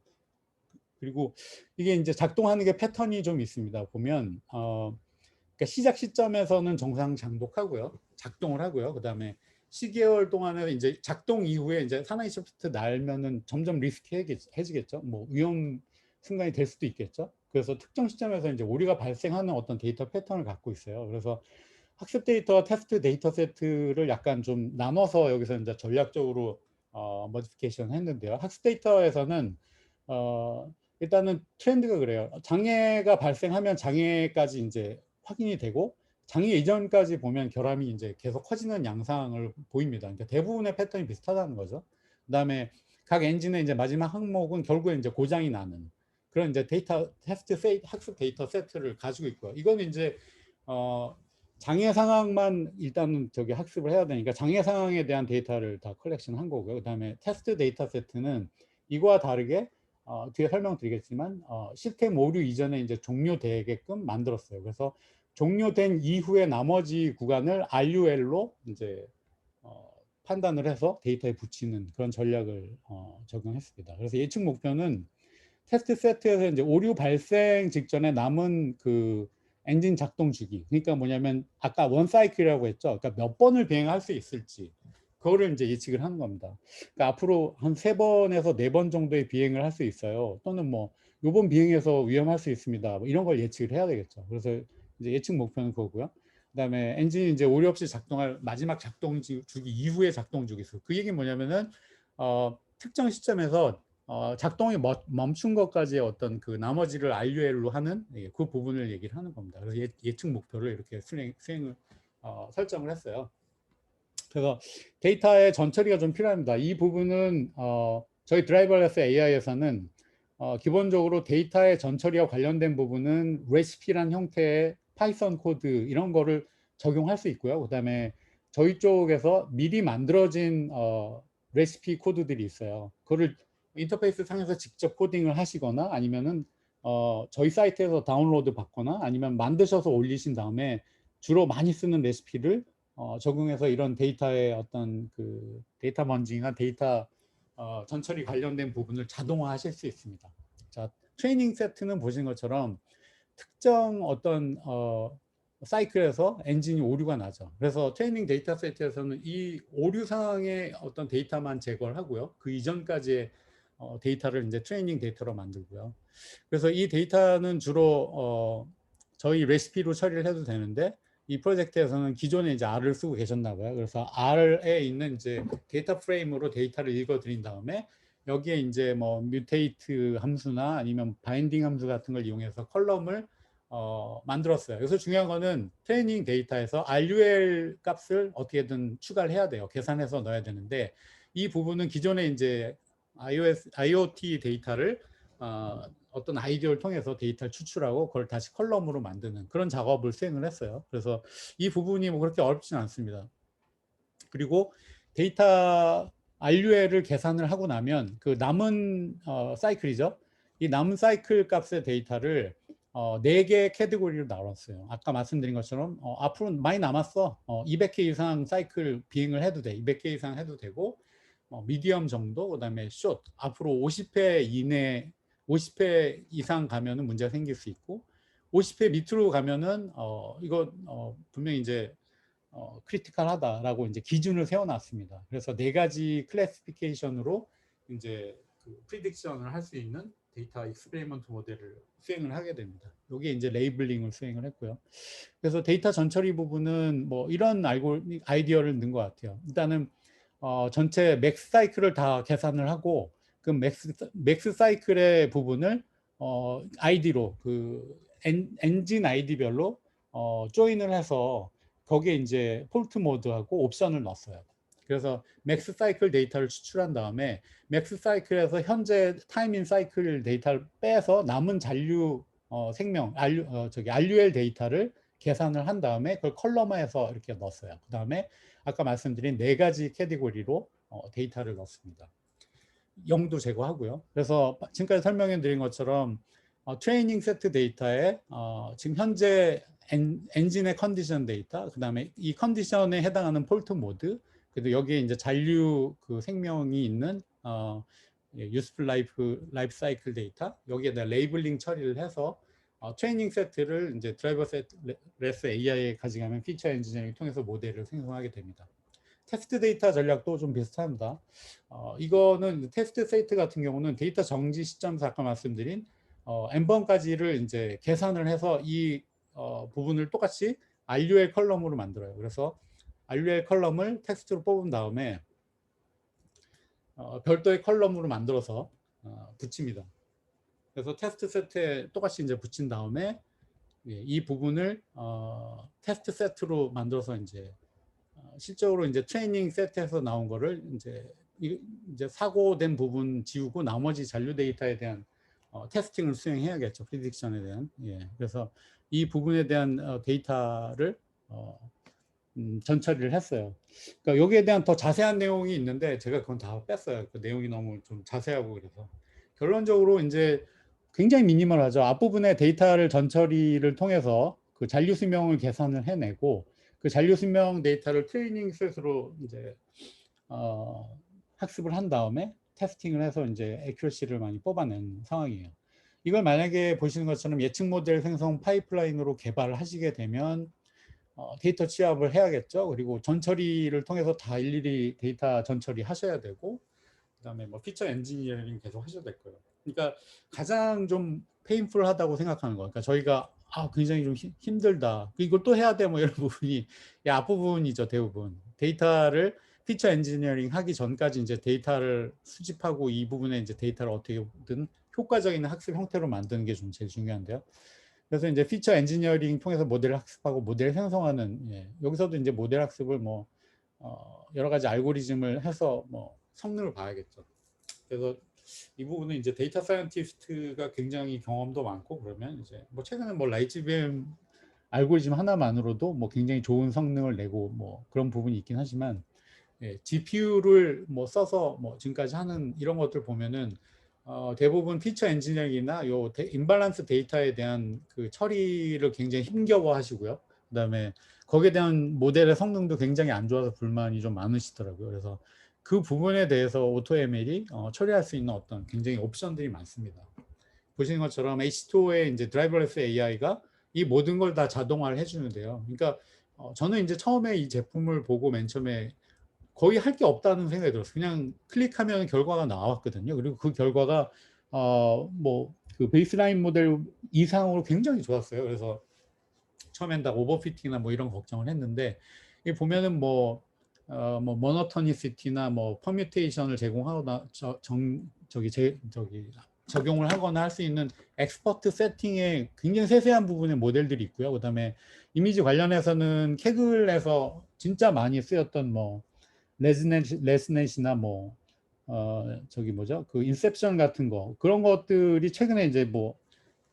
그리고 이게 이제 작동하는 게 패턴이 좀 있습니다. 보면 그러니까 시작 시점에서는 정상 작동하고요. 그 다음에 시계열 동안에 이제 작동 이후에 이제 산화이 소프트 날면은 점점 리스키해지겠죠. 뭐 위험 순간이 될 수도 있겠죠. 그래서 특정 시점에서 이제 오류가 발생하는 어떤 데이터 패턴을 갖고 있어요. 그래서 학습 데이터와 테스트 데이터 세트를 약간 좀 나눠서 여기서 이제 전략적으로 머디피케이션 했는데요. 학습 데이터에서는 일단은 트렌드가 그래요. 장애가 발생하면 장애까지 이제 확인이 되고, 장애 이전까지 보면 결함이 이제 계속 커지는 양상을 보입니다. 그러니까 대부분의 패턴이 비슷하다는 거죠. 그다음에 각 엔진의 이제 마지막 항목은 결국에 이제 고장이 나는 그런 이제 데이터 테스트 학습 데이터 세트를 가지고 있고요. 이거는 이제 장애 상황만 일단은 학습을 해야 되니까 장애 상황에 대한 데이터를 다 컬렉션 한 거고요. 그다음에 테스트 데이터 세트는 이거와 다르게 뒤에 설명드리겠지만 시스템 오류 이전에 이제 종료되게끔 만들었어요. 그래서 종료된 이후에 나머지 구간을 RUL로 이제 판단을 해서 데이터에 붙이는 그런 전략을 적용했습니다. 그래서 예측 목표는 테스트 세트에서 이제 오류 발생 직전에 남은 그 엔진 작동 주기, 그러니까 뭐냐면 아까 원 사이클이라고 했죠. 그러니까 몇 번을 비행할 수 있을지 그거를 이제 예측을 하는 겁니다. 그러니까 앞으로 한 3번에서 4번 정도의 비행을 할 수 있어요. 또는 뭐 요번 비행에서 위험할 수 있습니다. 뭐 이런 걸 예측을 해야 되겠죠. 그래서 이제 예측 목표는 그거고요. 그다음에 엔진이 이제 오류 없이 작동할 마지막 작동 주기 이후의 작동 주기수. 그 얘기는 뭐냐면은 특정 시점에서 작동이 멈춘 것까지의 어떤 그 나머지를 RUL로 하는 그 부분을 얘기를 하는 겁니다. 그래서 예측 목표를 이렇게 수행을 설정을 했어요. 그래서 데이터의 전처리가 좀 필요합니다. 이 부분은 저희 드라이버레스 AI에서는 기본적으로 데이터의 전처리와 관련된 부분은 레시피란 형태의 파이썬 코드 이런 거를 적용할 수 있고요. 그다음에 저희 쪽에서 미리 만들어진 레시피 코드들이 있어요. 그거를 인터페이스 상에서 직접 코딩을 하시거나 아니면은 저희 사이트에서 다운로드 받거나 아니면 만드셔서 올리신 다음에 주로 많이 쓰는 레시피를 적용해서 이런 데이터의 어떤 그 데이터 먼징이나 데이터 전처리 관련된 부분을 자동화하실 수 있습니다. 자, 트레이닝 세트는 보신 것처럼 특정 어떤 사이클에서 엔진이 오류가 나죠. 그래서 트레이닝 데이터 세트에서는 이 오류 상황의 어떤 데이터만 제거를 하고요. 그 이전까지의 데이터를 이제 트레이닝 데이터로 만들고요. 그래서 이 데이터는 주로 저희 레시피로 처리를 해도 되는데, 이 프로젝트에서는 기존에 이제 R을 쓰고 계셨나 봐요. 그래서 R에 있는 이제 데이터 프레임으로 데이터를 읽어드린 다음에 여기에 이제 뭐 뮤테이트 함수나 아니면 바인딩 함수 같은 걸 이용해서 컬럼을 만들었어요. 그래서 중요한 거는 트레이닝 데이터에서 RUL 값을 어떻게든 추가를 해야 돼요. 계산해서 넣어야 되는데, 이 부분은 기존에 이제 IoT 데이터를 어떤 아이디어를 통해서 데이터를 추출하고 그걸 다시 컬럼으로 만드는 그런 작업을 수행을 했어요. 그래서 이 부분이 뭐 그렇게 어렵지는 않습니다. 그리고 데이터 RUL을 계산을 하고 나면 그 남은 사이클이죠. 이 남은 사이클 값의 데이터를 4개의 캐테고리로 나눴어요. 아까 말씀드린 것처럼 앞으로 많이 남았어. 200회 이상 사이클 비행을 해도 돼. 200회 이상 해도 되고 미디엄 정도, 그다음에 숏. 앞으로 50회 이내, 50회 이상 가면은 문제가 생길 수 있고 50회 밑으로 가면은 이거 분명히 이제 크리티컬하다라고 이제 기준을 세워놨습니다. 그래서 4가지 클래시피케이션으로 이제 그 프리딕션을 할 수 있는 데이터 익스페리먼트 모델을 수행을 하게 됩니다. 여기에 이제 레이블링을 수행을 했고요. 그래서 데이터 전처리 부분은 뭐 이런 아이디어를 넣은 것 같아요. 일단은 전체 맥스 사이클을 다 계산을 하고 그 맥스 사이클의 부분을 아이디로 그 엔진 아이디별로 조인을 해서 거기에 이제 폴트 모드하고 옵션을 넣었어요. 그래서 맥스 사이클 데이터를 추출한 다음에 맥스 사이클에서 현재 타이밍 사이클 데이터를 빼서 남은 잔류 RUL 데이터를 계산을 한 다음에 그걸 컬럼화해서 이렇게 넣었어요. 그 다음에 아까 말씀드린 4가지 캐테고리로 데이터를 넣습니다. 0도 제거하고요. 그래서 지금까지 설명해 드린 것처럼 트레이닝 세트 데이터에 지금 현재 엔진의 컨디션 데이터, 그 다음에 이 컨디션에 해당하는 폴트 모드, 그리고 여기에 이제 잔류 그 생명이 있는 유스풀 라이프 사이클 데이터, 여기에다 레이블링 처리를 해서 트레이닝 세트를 이제 드라이버 레스 AI에 가져가면 피처 엔지니어링을 통해서 모델을 생성하게 됩니다. 테스트 데이터 전략도 좀 비슷합니다. 이거는 테스트 세트 같은 경우는 데이터 정지 시점에서 아까 말씀드린 n번까지를 이제 계산을 해서 이 부분을 똑같이 RUL 컬럼으로 만들어요. 그래서 RUL 컬럼을 텍스트로 뽑은 다음에 별도의 컬럼으로 만들어서 붙입니다. 그래서 테스트 세트에 똑같이 이제 붙인 다음에 이 부분을 테스트 세트로 만들어서 이제 실적으로 이제 트레이닝 세트에서 나온 거를 이제 사고된 부분 지우고 나머지 잔류 데이터에 대한 테스팅을 수행해야겠죠. 프리딕션에 대한. 그래서 이 부분에 대한 데이터를 전처리를 했어요. 그러니까 여기에 대한 더 자세한 내용이 있는데 제가 그건 다 뺐어요. 그 내용이 너무 좀 자세하고 그래서 결론적으로 이제 굉장히 미니멀하죠. 앞부분에 데이터를 전처리를 통해서 그 잔류 수명을 계산을 해내고 그 잔류 수명 데이터를 트레이닝 셋으로 이제 학습을 한 다음에 테스팅을 해서 이제 애큐러시를 많이 뽑아낸 상황이에요. 이걸 만약에 보시는 것처럼 예측 모델 생성 파이프라인으로 개발을 하시게 되면 데이터 취합을 해야겠죠. 그리고 전처리를 통해서 다 일일이 데이터 전처리 하셔야 되고 그다음에 뭐 피처 엔지니어링 계속 하셔야 될 거예요. 그러니까 가장 좀 페인풀하다고 생각하는 거. 그러니까 저희가 굉장히 좀 힘들다. 이걸 또 해야 돼 뭐 이런 부분이 앞부분이죠. 대부분 데이터를 피처 엔지니어링 하기 전까지 이제 데이터를 수집하고 이 부분에 이제 데이터를 어떻게든 효과적인 학습 형태로 만드는 게 좀 제일 중요한데요. 그래서 이제 피처 엔지니어링 통해서 모델을 학습하고 모델 생성하는 여기서도 이제 모델 학습을 뭐 여러 가지 알고리즘을 해서 뭐 성능을 봐야겠죠. 그래서 이 부분은 이제 데이터 사이언티스트가 굉장히 경험도 많고 그러면 이제 뭐 최근에 뭐 라이츠비엠 알고리즘 하나만으로도 뭐 굉장히 좋은 성능을 내고 뭐 그런 부분이 있긴 하지만 GPU를 뭐 써서 뭐 지금까지 하는 이런 것들 보면은 대부분 피처 엔지니어링이나 요 임발란스 데이터에 대한 그 처리를 굉장히 힘겨워 하시고요. 그다음에 거기에 대한 모델의 성능도 굉장히 안 좋아서 불만이 좀 많으시더라고요. 그래서 그 부분에 대해서 오토ML이 처리할 수 있는 어떤 굉장히 옵션들이 많습니다. 보시는 것처럼 H2O의 이제 드라이버레스 AI가 이 모든 걸 다 자동화를 해주는데요. 그러니까 저는 이제 처음에 이 제품을 보고 맨 처음에 거의 할 게 없다는 생각이 들었어요. 그냥 클릭하면 결과가 나왔거든요. 그리고 그 결과가 뭐 그 베이스라인 모델 이상으로 굉장히 좋았어요. 그래서 처음엔 다 오버피팅이나 뭐 이런 걱정을 했는데 이 보면은 뭐 모노토니시티나 뭐 퍼뮤테이션을 제공하거나 적용을 하거나 할 수 있는 엑스퍼트 세팅의 굉장히 세세한 부분의 모델들이 있고요. 그다음에 이미지 관련해서는 캐글에서 진짜 많이 쓰였던 뭐 레스넷이나 뭐 그 인셉션 같은 거 그런 것들이 최근에 이제 뭐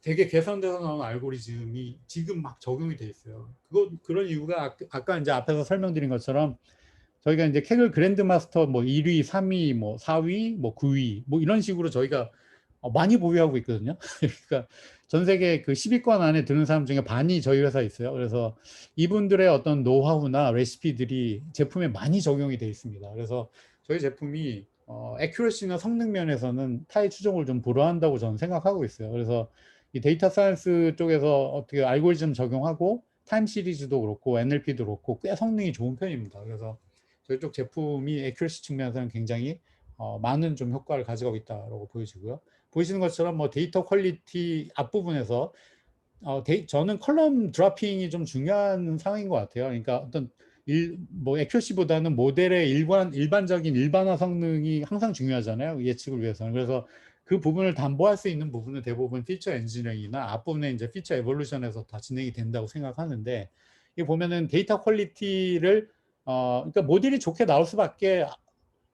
되게 개선돼서 나온 알고리즘이 지금 막 적용이 돼 있어요. 그런 이유가 아까 이제 앞에서 설명드린 것처럼 저희가 이제 캐글 그랜드 마스터 뭐 1위, 3위, 뭐 4위, 뭐 9위 뭐 이런 식으로 저희가 많이 보유하고 있거든요. 그러니까 전 세계 그 10위권 안에 드는 사람 중에 반이 저희 회사에 있어요. 그래서 이분들의 어떤 노하우나 레시피들이 제품에 많이 적용이 돼 있습니다. 그래서 저희 제품이 애큐러시나 성능 면에서는 타의 추종을 좀 불허한다고 저는 생각하고 있어요. 그래서 이 데이터 사이언스 쪽에서 어떻게 알고리즘 적용하고 타임 시리즈도 그렇고 NLP도 그렇고 꽤 성능이 좋은 편입니다. 그래서 저희 쪽 제품이 애큐러시 측면에서는 굉장히 많은 좀 효과를 가져가고 있다고 보여지고요. 보시는 것처럼 뭐 데이터 퀄리티 앞부분에서 저는 컬럼 드로핑이 좀 중요한 상황인 것 같아요. 그러니까 어떤 뭐 애큐러시보다는 모델의 일반적인 일반화 성능이 항상 중요하잖아요. 예측을 위해서는. 그래서 그 부분을 담보할 수 있는 부분은 대부분 피처 엔지니어링이나 앞부분에 이제 피처 에볼루션에서 다 진행이 된다고 생각하는데, 이 보면은 데이터 퀄리티를 그러니까 모델이 좋게 나올 수밖에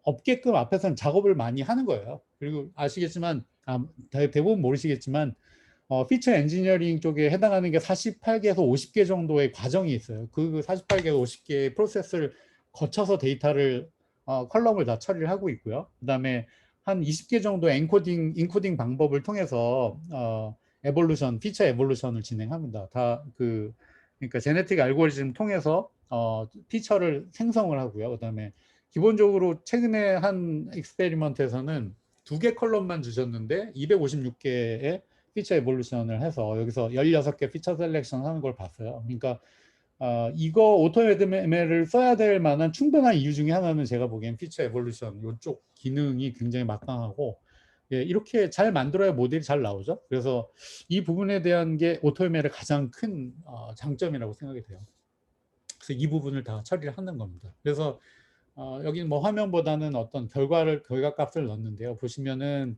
없게끔 앞에서는 작업을 많이 하는 거예요. 그리고 아시겠지만 대부분 모르시겠지만 피처 엔지니어링 쪽에 해당하는 게 48개에서 50개 정도의 과정이 있어요. 그 48개에서 50개의 프로세스를 거쳐서 데이터를 컬럼을 다 처리를 하고 있고요. 그다음에 한 20개 정도의 인코딩 방법을 통해서 에볼루션, 피처 에볼루션을 진행합니다. 그러니까 제네틱 알고리즘 통해서 피처를 생성을 하고요. 그다음에 기본적으로 최근에 한 익스페리먼트에서는 2개 컬럼만 주셨는데 256개의 피처 에볼루션을 해서 여기서 16개 피처 셀렉션 하는 걸 봤어요. 그러니까 이거 오토ML을 써야 될 만한 충분한 이유 중에 하나는 제가 보기엔 피처 에볼루션 이쪽 기능이 굉장히 막강하고, 예, 이렇게 잘 만들어야 모델이 잘 나오죠. 그래서 이 부분에 대한 게 오토ML의 가장 큰 장점이라고 생각이 돼요. 그래서 이 부분을 다 처리를 하는 겁니다. 그래서 여기는 뭐 화면보다는 어떤 결과값을 넣었는데요. 보시면은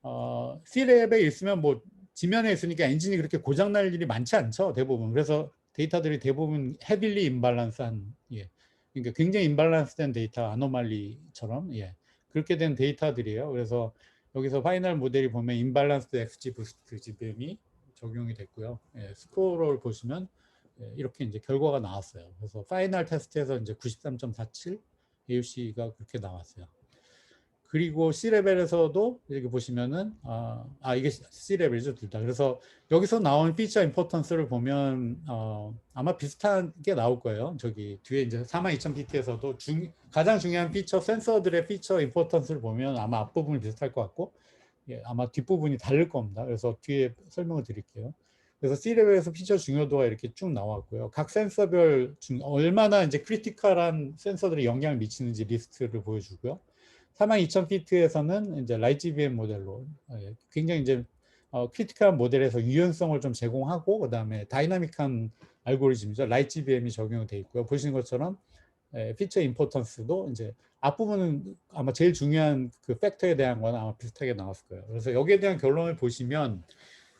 C랩에 있으면 뭐 지면에 있으니까 엔진이 그렇게 고장 날 일이 많지 않죠, 대부분. 그래서 데이터들이 대부분 헤빌리 임발란스한, 예, 그러니까 굉장히 임발란스된 데이터, 아노말리처럼, 예, 그렇게 된 데이터들이에요. 그래서 여기서 파이널 모델이 보면 임발란스드 XG 부스트 GBM이 적용이 됐고요. 예, 스코어를 보시면 이렇게 이제 결과가 나왔어요. 그래서 파이널 테스트에서 이제 93.47 AUC가 그렇게 나왔어요. 그리고 C레벨에서도 이렇게 보시면은 이게 C레벨이죠, 둘 다. 그래서 여기서 나온 피처 임포턴스를 보면 아마 비슷한 게 나올 거예요. 저기 뒤에 이제 42,000PT에서도 가장 중요한 피처 센서들의 피처 임포턴스를 보면 아마 앞부분이 비슷할 것 같고, 예, 아마 뒷부분이 다를 겁니다. 그래서 뒤에 설명을 드릴게요. 그래서 C레벨에서 피처 중요도가 이렇게 쭉 나왔고요. 각 센서별 얼마나 이제 크리티컬한 센서들이 영향을 미치는지 리스트를 보여주고요. 42,000피트에서는 이제 라이트GBM 모델로 굉장히 이제 크리티컬한 모델에서 유연성을 좀 제공하고, 그다음에 다이나믹한 알고리즘이죠. 라이트GBM이 적용되어 있고요. 보시는 것처럼 피처 임포턴스도 이제 앞부분은 아마 제일 중요한 그 팩터에 대한 건 아마 비슷하게 나왔을 거예요. 그래서 여기에 대한 결론을 보시면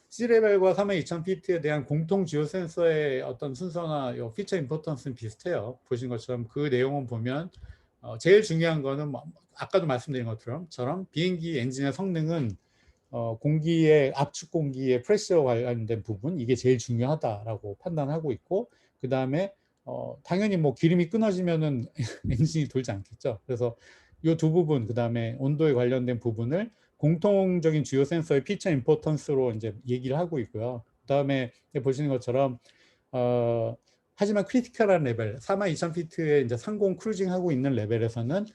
C레벨과 32,000피트에 대한 공통 주요 센서의 어떤 순서나 피처 임포턴스는 비슷해요. 보신 것처럼 그 내용은 보면 제일 중요한 거는 뭐 아까도 말씀드린 것처럼 비행기 엔진의 성능은 공기의 압축 공기의 프레셔 관련된 부분, 이게 제일 중요하다라고 판단하고 있고, 그 다음에 당연히 뭐 기름이 끊어지면은 엔진이 돌지 않겠죠. 그래서 이 두 부분, 그 다음에 온도에 관련된 부분을 공통적인 주요 센서의 피처 임포턴스로 이제 얘기를 하고 있고요. 그 다음에 보시는 것처럼 하지만 크리티컬한 레벨 42,000피트에 이제 상공 크루징하고 있는 레벨에서는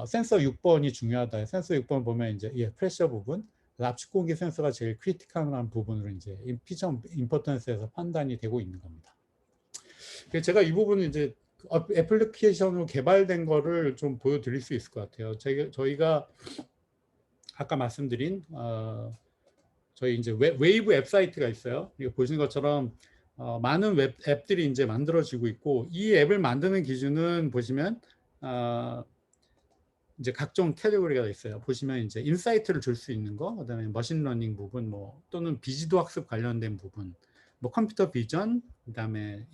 센서 6번이 중요하다. 센서 6번 보면 이제 프레셔 부분, 압축 공기 센서가 제일 크리티컬한 부분으로 이제 피처 임포턴스에서 판단이 되고 있는 겁니다. 제가 이 부분은 이제 애플리케이션으로 개발된 거를 좀 보여드릴 수 있을 것 같아요. 저희가 아까 말씀드린 저희 이제 웨이브 앱 사이트가 있어요. 이거 보시는 것처럼 많은 웹 앱들이 이제 만들어지고 있고, 이 앱을 만드는 기준은 보시면 이제 각종 캐테고리가 있어요. 보시면 이제 인사이트를 줄 수 있는 거, 그다음에 머신러닝 부분, 뭐 또는 비지도 학습 관련된 부분, 뭐 컴퓨터 비전, 그다음에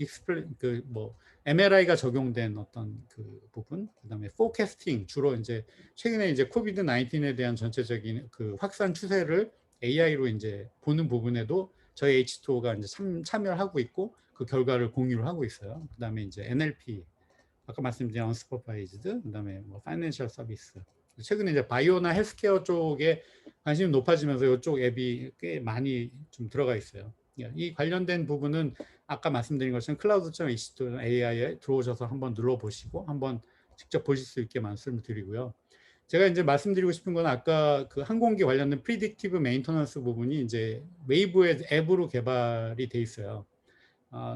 뭐 MLI가 적용된 어떤 그 부분, 그다음에 포캐스팅, 주로 이제 최근에 이제 코비드 19에 대한 전체적인 그 확산 추세를 AI로 이제 보는 부분에도 저희 H2O가 이제 참여를 하고 있고, 그 결과를 공유를 하고 있어요. 그다음에 이제 NLP, 아까 말씀드린 언스퍼바이즈드, 그다음에 뭐 파이낸셜 서비스, 최근에 이제 바이오나 헬스케어 쪽에 관심이 높아지면서 이쪽 앱이 꽤 많이 좀 들어가 있어요. 이 관련된 부분은 아까 말씀드린 것처럼 cloud.ec2 AI에 들어오셔서 한번 눌러보시고 한번 직접 보실 수 있게 말씀을 드리고요. 제가 이제 말씀드리고 싶은 건 아까 그 항공기 관련된 프리딕티브 메인터넌스 부분이 이제 웨이브의 앱으로 개발이 돼 있어요.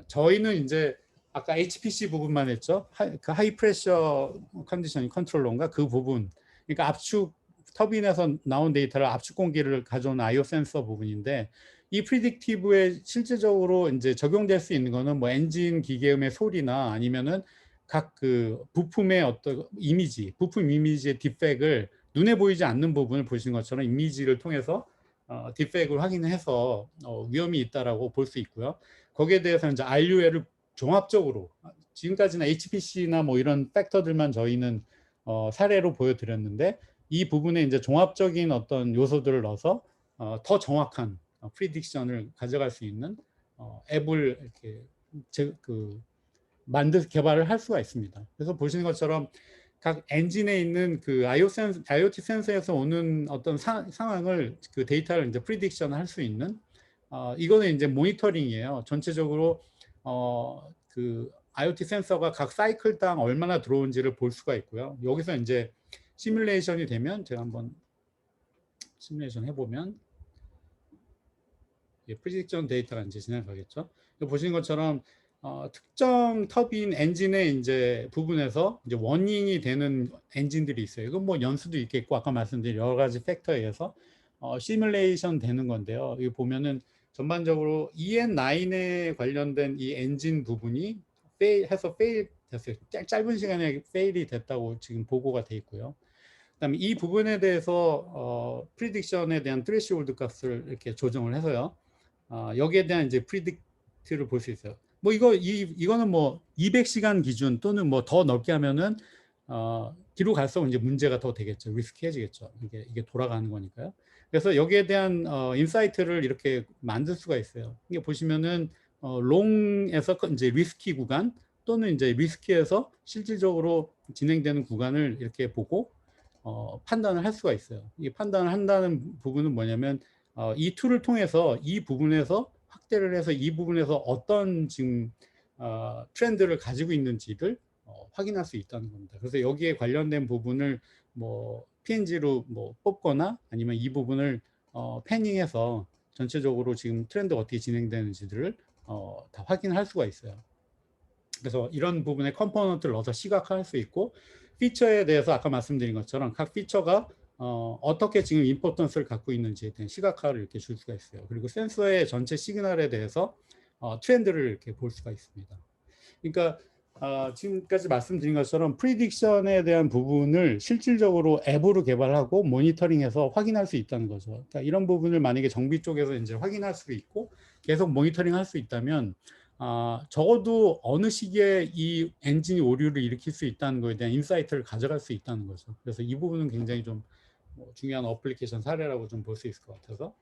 저희는 이제 아까 HPC 부분만 했죠. 그 하이 프레셔 컨디셔닝 컨트롤러인가 그 부분. 그러니까 압축 터빈에서 나온 데이터를 압축 공기를 가져온 IO 센서 부분인데 이 프리딕티브에 실질적으로 이제 적용될 수 있는 거는 뭐 엔진 기계음의 소리나 아니면은 각 그 부품의 어떤 이미지, 부품 이미지의 디펙을 눈에 보이지 않는 부분을 보신 것처럼 이미지를 통해서 디펙을 확인해서 위험이 있다라고 볼 수 있고요. 거기에 대해서 이제 RUL을 종합적으로 지금까지는 HPC나 뭐 이런 팩터들만 저희는 사례로 보여드렸는데 이 부분에 이제 종합적인 어떤 요소들을 넣어서 더 정확한 프리딕션을 가져갈 수 있는 앱을 이렇게 개발을 할 수가 있습니다. 그래서 보시는 것처럼 각 엔진에 있는 그 IoT 센서에서 오는 어떤 상황을 그 데이터를 이제 프리딕션 할 수 있는 이거는 이제 모니터링이에요. 전체적으로 그 IoT 센서가 각 사이클당 얼마나 들어온지를 볼 수가 있고요. 여기서 이제 시뮬레이션이 되면 제가 한번 시뮬레이션 해보면 프리딕션 데이터가 이제 지나가겠죠. 보시는 것처럼 특정 터빈 엔진의 이제 부분에서 이제 워닝이 되는 엔진들이 있어요. 이건 뭐 연수도 있겠고 아까 말씀드린 여러 가지 팩터에 의해서 시뮬레이션 되는 건데요. 여기 보면은 전반적으로 EN9에 관련된 이 엔진 부분이 페일 됐어요. 짧은 시간에 페일이 됐다고 지금 보고가 돼 있고요. 그다음에 이 부분에 대해서 프리딕션에 대한 트레시홀드 값을 이렇게 조정을 해서요. 여기에 대한 이제 프리딕트를 볼 수 있어요. 뭐 이거는 뭐 200시간 기준 또는 뭐 더 넓게 하면은 뒤로 갈수록 이제 문제가 더 되겠죠. 리스키해지겠죠. 이게 돌아가는 거니까요. 그래서 여기에 대한 인사이트를 이렇게 만들 수가 있어요. 이게 보시면은 롱에서 이제 리스키 구간 또는 이제 리스키에서 실질적으로 진행되는 구간을 이렇게 보고 판단을 할 수가 있어요. 이 판단을 한다는 부분은 뭐냐면 이 툴을 통해서 이 부분에서 확대를 해서 이 부분에서 어떤 지금 트렌드를 가지고 있는지를 확인할 수 있다는 겁니다. 그래서 여기에 관련된 부분을 뭐 PNG로 뭐 뽑거나 아니면 이 부분을 패닝해서 전체적으로 지금 트렌드가 어떻게 진행되는지들을 다 확인할 수가 있어요. 그래서 이런 부분에 컴포넌트를 넣어서 시각화할 수 있고 피처에 대해서 아까 말씀드린 것처럼 각 피처가 어떻게 지금 임포턴스를 갖고 있는지에 대한 시각화를 이렇게 줄 수가 있어요. 그리고 센서의 전체 시그널에 대해서 트렌드를 이렇게 볼 수가 있습니다. 그러니까 지금까지 말씀드린 것처럼 프리딕션에 대한 부분을 실질적으로 앱으로 개발하고 모니터링해서 확인할 수 있다는 거죠. 그러니까 이런 부분을 만약에 정비 쪽에서 이제 확인할 수 있고 계속 모니터링할 수 있다면 적어도 어느 시기에 이 엔진이 오류를 일으킬 수 있다는 것에 대한 인사이트를 가져갈 수 있다는 거죠. 그래서 이 부분은 굉장히 좀 중요한 어플리케이션 사례라고 좀 볼 수 있을 것 같아서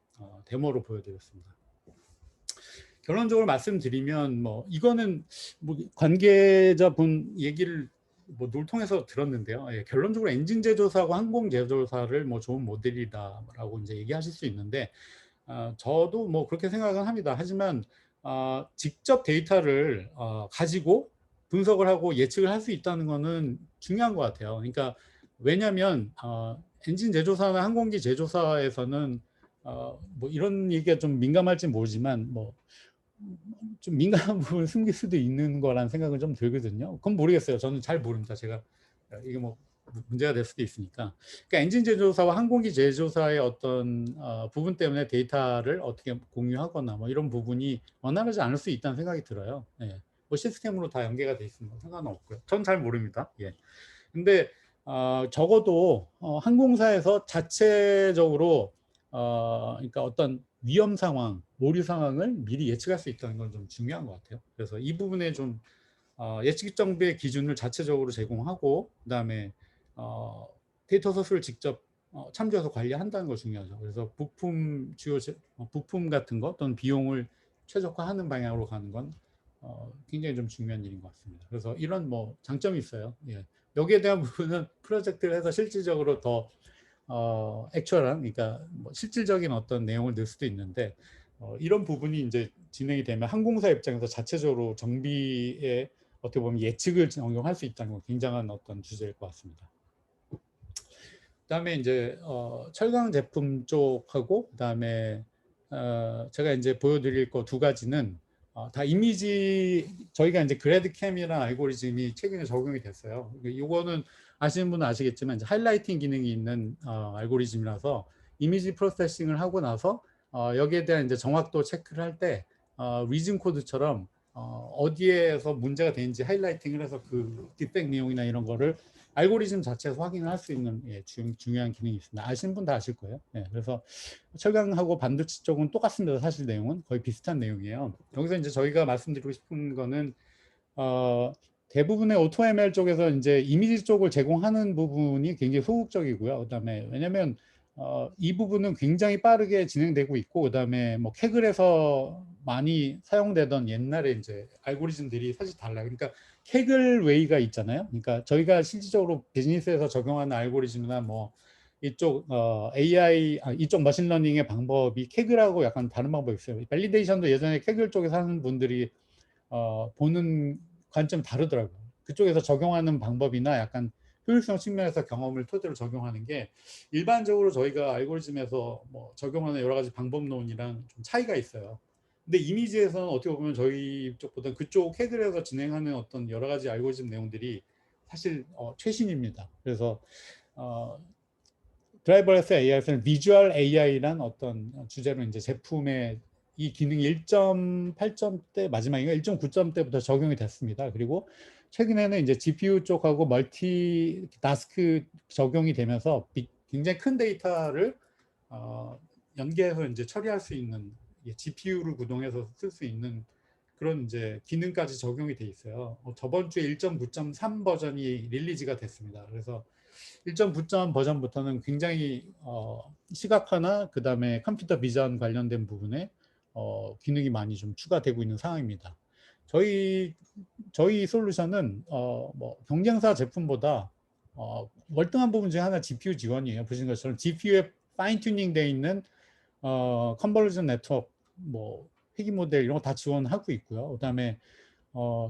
데모로 보여드렸습니다. 결론적으로 말씀드리면 뭐 이거는 뭐 관계자분 얘기를 뭐 늘 통해서 들었는데요. 결론적으로 엔진 제조사하고 항공 제조사를 뭐 좋은 모델이다라고 이제 얘기하실 수 있는데 저도 뭐 그렇게 생각은 합니다. 하지만 직접 데이터를 가지고 분석을 하고 예측을 할 수 있다는 것은 중요한 것 같아요. 그러니까 왜냐하면 엔진 제조사나 항공기 제조사에서는 뭐 이런 얘기가 좀 민감할지 모르지만 뭐 좀 민감한 부분을 숨길 수도 있는 거라는 생각은 좀 들거든요. 그건 모르겠어요. 저는 잘 모릅니다. 제가 이게 뭐 문제가 될 수도 있으니까. 그러니까 엔진 제조사와 항공기 제조사의 어떤 부분 때문에 데이터를 어떻게 공유하거나 뭐 이런 부분이 원활하지 않을 수 있다는 생각이 들어요. 예. 뭐 시스템으로 다 연계가 돼 있으면 상관은 없고요. 전 잘 모릅니다. 예. 근데 적어도 항공사에서 자체적으로 그러니까 어떤 위험 상황, 오류 상황을 미리 예측할 수 있다는 건 좀 중요한 것 같아요. 그래서 이 부분에 좀 예측 정비의 기준을 자체적으로 제공하고 그다음에 데이터 소스를 직접 참조해서 관리한다는 거 중요하죠. 그래서 부품 같은 거 또는 비용을 최적화하는 방향으로 가는 건 굉장히 좀 중요한 일인 것 같습니다. 그래서 이런 뭐 장점이 있어요. 예. 여기에 대한 부분은 프로젝트를 해서 실질적으로 더 액츄얼한, 그러니까 뭐 실질적인 어떤 내용을 넣을 수도 있는데, 이런 부분이 이제 진행이 되면 항공사 입장에서 자체적으로 정비에 어떻게 보면 예측을 적용할 수 있다는 건 굉장한 어떤 주제일 것 같습니다. 그다음에 이제 철강 제품 쪽하고, 그다음에 제가 이제 보여드릴 거 두 가지는 다 이미지, 저희가 이제 그래드캠이라는 알고리즘이 최근에 적용이 됐어요. 이거는 아시는 분은 아시겠지만 이제 하이라이팅 기능이 있는 알고리즘이라서 이미지 프로세싱을 하고 나서 여기에 대한 이제 정확도 체크를 할 때 리즌 코드처럼 어디에서 문제가 되는지 하이라이팅을 해서 그 디펙 내용이나 이런 거를 알고리즘 자체에서 확인을 할 수 있는 중요한 기능이 있습니다. 아시는 분 다 아실 거예요. 그래서 철강하고 반도체 쪽은 똑같습니다. 사실 내용은 거의 비슷한 내용이에요. 여기서 이제 저희가 말씀드리고 싶은 거는 대부분의 AutoML 쪽에서 이제 이미지 쪽을 제공하는 부분이 굉장히 소극적이고요. 그다음에 왜냐하면 이 부분은 굉장히 빠르게 진행되고 있고, 그다음에 뭐 캐글에서 많이 사용되던 옛날에 이제 알고리즘들이 사실 달라요. 그러니까 캐글 웨이가 있잖아요. 그러니까 저희가 실질적으로 비즈니스에서 적용하는 알고리즘이나 뭐 이쪽 AI, 이쪽 머신러닝의 방법이 캐글하고 약간 다른 방법이 있어요. 밸리데이션도 예전에 캐글 쪽에서 하는 분들이 보는 관점이 다르더라고요. 그쪽에서 적용하는 방법이나 약간 효율성 측면에서 경험을 토대로 적용하는 게 일반적으로 저희가 알고리즘에서 뭐 적용하는 여러 가지 방법론이랑 좀 차이가 있어요. 근데 이미지에서는 어떻게 보면 저희 쪽보다 그쪽 캐글에서 진행하는 어떤 여러 가지 알고리즘 내용들이 사실 최신입니다. 그래서 드라이버레스 AI에서는 비주얼 AI란 어떤 주제로 이제 제품에 이 기능이 1.8점대 마지막인가 1.9점대부터 적용이 됐습니다. 그리고 최근에는 이제 GPU 쪽하고 멀티 다스크 적용이 되면서 굉장히 큰 데이터를 연계해서 이제 처리할 수 있는, GPU를 구동해서 쓸 수 있는 그런 이제 기능까지 적용이 돼 있어요. 저번 주에 1.9.3 버전이 릴리즈가 됐습니다. 그래서 1.9점 버전부터는 굉장히 시각화나 그다음에 컴퓨터 비전 관련된 부분에 기능이 많이 좀 추가되고 있는 상황입니다. 저희 솔루션은 뭐 경쟁사 제품보다 월등한 부분 중에 하나 GPU 지원이에요. 보신 것처럼 GPU에 파인 튜닝 돼 있는 컨버전 네트워크, 뭐 회귀 모델 이런 거 다 지원하고 있고요. 그다음에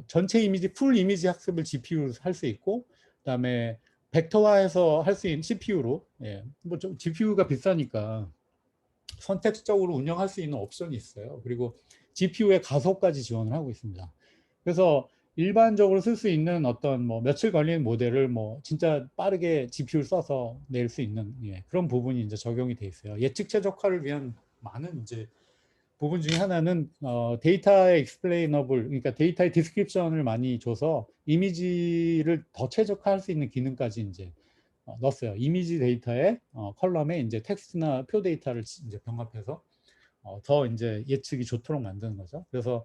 전체 이미지 풀 이미지 학습을 GPU로 할 수 있고, 그다음에 벡터화해서 할 수 있는 CPU로, 뭐좀 GPU가 비싸니까 선택적으로 운영할 수 있는 옵션이 있어요. 그리고 GPU의 가속까지 지원을 하고 있습니다. 그래서 일반적으로 쓸 수 있는 어떤 뭐 며칠 걸리는 모델을 뭐 진짜 빠르게 GPU를 써서 낼 수 있는 그런 부분이 이제 적용이 돼 있어요. 예측 최적화를 위한 많은 이제 부분 중에 하나는 데이터의 익스플레이너블, 그러니까 데이터의 디스크립션을 많이 줘서 이미지를 더 최적화할 수 있는 기능까지 이제 넣었어요. 이미지 데이터에 컬럼에 이제 텍스트나 표 데이터를 이제 병합해서 더 이제 예측이 좋도록 만드는 거죠. 그래서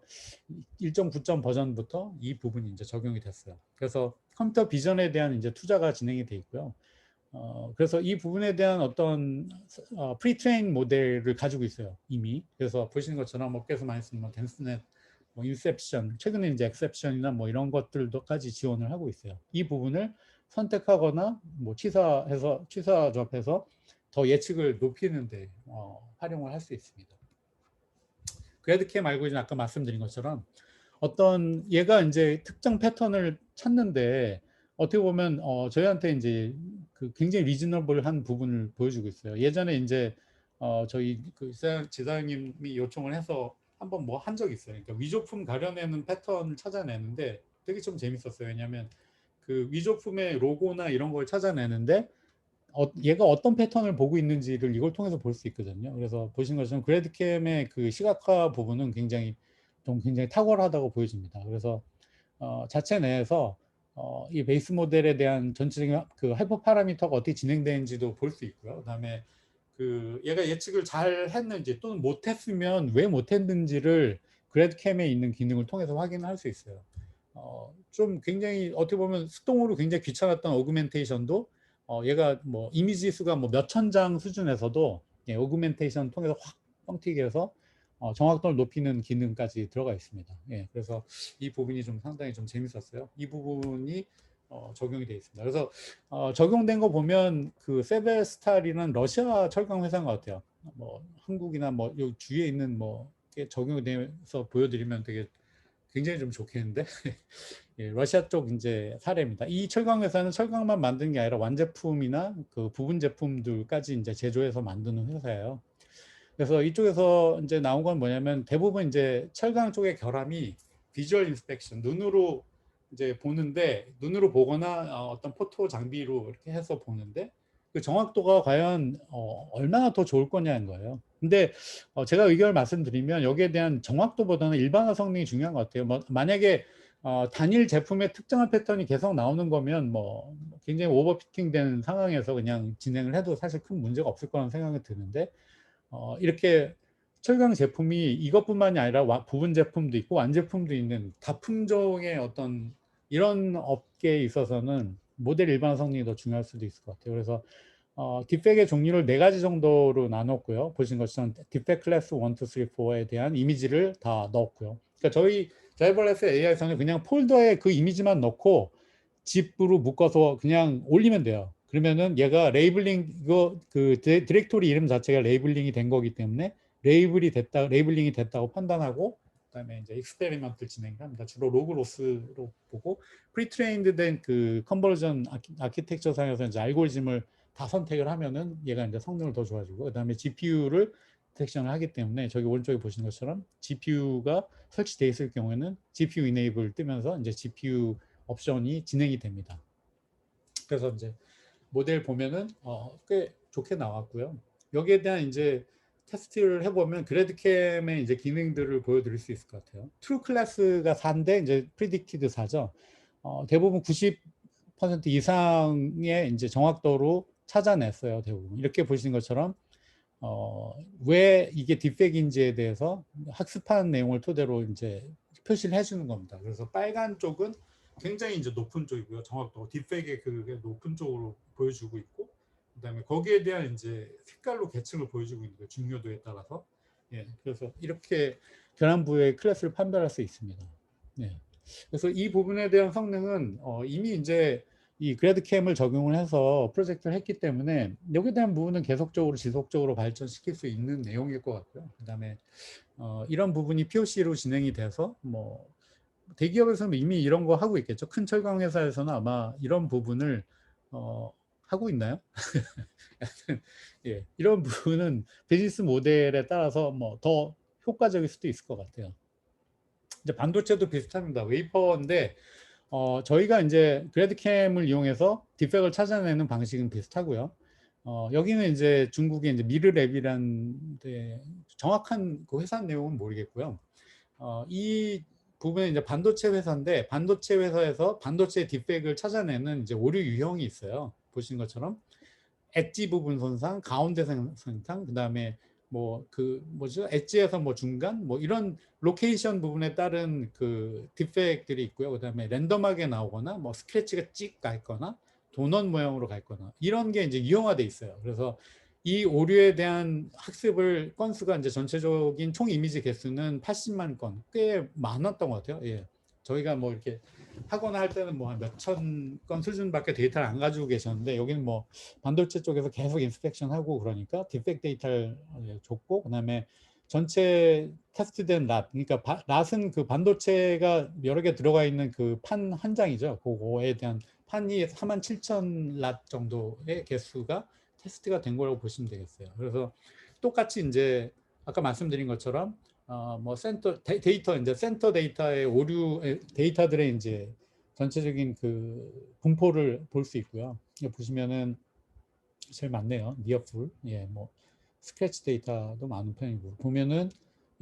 1.9점 버전부터 이 부분이 이제 적용이 됐어요. 그래서 컴퓨터 비전에 대한 이제 투자가 진행이 돼 있고요. 그래서 이 부분에 대한 어떤 프리트레인 모델을 가지고 있어요, 이미. 그래서 보시는 것처럼 업계에서 많이 쓰는 뭐 댄스넷, 뭐 인셉션, 최근에 이제 엑셉션이나 뭐 이런 것들도까지 지원을 하고 있어요. 이 부분을 선택하거나 뭐 취사 조합해서 더 예측을 높이는데 활용을 할 수 있습니다. 그래드캠 알고리즘 아까 말씀드린 것처럼 어떤 얘가 이제 특정 패턴을 찾는데 어떻게 보면 저희한테 이제 그 굉장히 리즈너블한 부분을 보여주고 있어요. 예전에 이제 저희 그 지사님이 요청을 해서 한번 뭐 한 적이 있어요. 그러니까 위조품 가려내는 패턴을 찾아내는데 되게 좀 재밌었어요. 왜냐하면 그 위조품의 로고나 이런 걸 찾아내는데 얘가 어떤 패턴을 보고 있는지를 이걸 통해서 볼 수 있거든요. 그래서 보신 것처럼 그래드캠의 그 시각화 부분은 굉장히 탁월하다고 보여집니다. 그래서 자체 내에서 이 베이스 모델에 대한 전체적인 그 하이퍼 파라미터가 어떻게 진행되는지도 볼 수 있고요. 그다음에 그 얘가 예측을 잘 했는지 또는 못했으면 왜 못했는지를 그래드캠에 있는 기능을 통해서 확인할 수 있어요. 좀 굉장히 어떻게 보면 수동으로 굉장히 귀찮았던 오그멘테이션도 얘가 뭐 이미지 수가 뭐 몇천 장 수준에서도 오그멘테이션 통해서 확 뻥튀기해서 정확도를 높이는 기능까지 들어가 있습니다. 그래서 이 부분이 좀 상당히 좀 재밌었어요. 이 부분이 적용이 되어 있습니다. 그래서 적용된 거 보면 그 세베스탈이는 러시아 철강 회사인 것 같아요. 뭐 한국이나 뭐 요 주위에 있는 뭐 적용이 돼서 보여드리면 되게 굉장히 좀 좋겠는데 예, 러시아 쪽 이제 사례입니다. 이 철강 회사는 철강만 만드는 게 아니라 완제품이나 그 부분 제품들까지 이제 제조해서 만드는 회사예요. 그래서 이쪽에서 이제 나온 건 뭐냐면 대부분 이제 철강 쪽의 결함이 비주얼 인스펙션, 눈으로 이제 보는데, 눈으로 보거나 어떤 포토 장비로 이렇게 해서 보는데 그 정확도가 과연 얼마나 더 좋을 거냐는 거예요. 근데 제가 의견을 말씀드리면 여기에 대한 정확도보다는 일반화 성능이 중요한 것 같아요. 뭐 만약에 단일 제품의 특정한 패턴이 계속 나오는 거면 뭐 굉장히 오버피팅 된 상황에서 그냥 진행을 해도 사실 큰 문제가 없을 거라는 생각이 드는데 이렇게 철강 제품이 이것뿐만이 아니라 부분 제품도 있고 완제품도 있는 다품종의 어떤 이런 업계에 있어서는 모델 일반 성능이 더 중요할 수도 있을 것 같아요. 그래서 딥팩의 종류를 4가지 정도로 나눴고요. 보신 것처럼 딥팩 클래스 1, 2, 3, 4에 대한 이미지를 다 넣었고요. 그러니까 저희 자이버레스 AI에서는 그냥 폴더에 그 이미지만 넣고 zip으로 묶어서 그냥 올리면 돼요. 그러면은 얘가 레이블링, 이거 그 디렉토리 이름 자체가 레이블링이 된 거기 때문에 레이블링이 됐다고 판단하고 그다음에 이제 익스페리먼트를 진행합니다. 주로 로그 로스로 보고 프리트레인드 된 그 컨버전 아키텍처 상에서 이제 알고리즘을 다 선택을 하면은 얘가 이제 성능을 더 좋아지고 그다음에 GPU를 디텍션을 하기 때문에 저기 오른쪽에 보시는 것처럼 GPU가 설치되어 있을 경우에는 GPU 이네이블 뜨면서 이제 GPU 옵션이 진행이 됩니다. 그래서 이제 모델 보면은 꽤 좋게 나왔고요. 여기에 대한 이제 테스트를 해보면 그래드캠의 이제 기능들을 보여드릴 수 있을 것 같아요. 트루 클래스가 4인데 이제 프리딕티드 4죠. 대부분 90% 이상의 이제 정확도로 찾아냈어요. 대부분 이렇게 보시는 것처럼 왜 이게 딥팩인지에 대해서 학습한 내용을 토대로 이제 표시를 해주는 겁니다. 그래서 빨간 쪽은 굉장히 이제 높은 쪽이고요. 정확도가 딥팩의 그게 높은 쪽으로 보여주고 있고, 그다음에 거기에 대한 이제 색깔로 계층을 보여주고 있는 거예요. 중요도에 따라서. 예, 그래서 이렇게 결함부의 클래스를 판별할 수 있습니다. 예. 그래서 이 부분에 대한 성능은 이미 이제 이 그래드캠을 적용을 해서 프로젝트를 했기 때문에 여기에 대한 부분은 계속적으로 지속적으로 발전시킬 수 있는 내용일 것 같고요. 그다음에 이런 부분이 POC로 진행이 돼서 뭐 대기업에서는 이미 이런 거 하고 있겠죠. 큰 철강 회사에서는 아마 이런 부분을 하고 있나요? 예, 이런 부분은 비즈니스 모델에 따라서 뭐 더 효과적일 수도 있을 것 같아요. 이제 반도체도 비슷합니다. 웨이퍼인데 저희가 이제 그래드캠을 이용해서 딥팩을 찾아내는 방식은 비슷하고요. 여기는 이제 중국의 이제 미르랩이라는 데 정확한 그 회사 내용은 모르겠고요. 이 부분은 이제 반도체 회사인데 반도체 회사에서 반도체 딥팩을 찾아내는 이제 오류 유형이 있어요. 보신 것처럼 엣지 부분 손상, 가운데 손상, 그다음에 뭐 그 뭐죠? 엣지에서 뭐 중간 뭐 이런 로케이션 부분에 따른 그 디펙들이 있고요. 그다음에 랜덤하게 나오거나 뭐 스크래치가 찍 가 있거나 도넛 모양으로 가 있거나 이런 게 이제 유형화돼 있어요. 그래서 이 오류에 대한 학습을 건수가 이제 전체적인 총 이미지 개수는 80만 건, 꽤 많았던 것 같아요. 예. 저희가 뭐 이렇게 하거나 할 때는 뭐 한 몇천 건 수준밖에 데이터를 안 가지고 계셨는데 여기는 뭐 반도체 쪽에서 계속 인스펙션 하고 그러니까 딥팩 데이터를 줬고 그다음에 전체 테스트된 랏, 그러니까 랏은 그 반도체가 여러 개 들어가 있는 그 판 한 장이죠. 그거에 대한 판이 47,000랏 정도의 개수가 테스트가 된 거라고 보시면 되겠어요. 그래서 똑같이 이제 아까 말씀드린 것처럼 뭐 센터 데이터 이제 센터 데이터의 오류 데이터들의 이제 전체적인 그 분포를 볼 수 있고요. 보시면은 제일 많네요. 니어풀, 예, 뭐 스크래치 데이터도 많은 편이고 보면은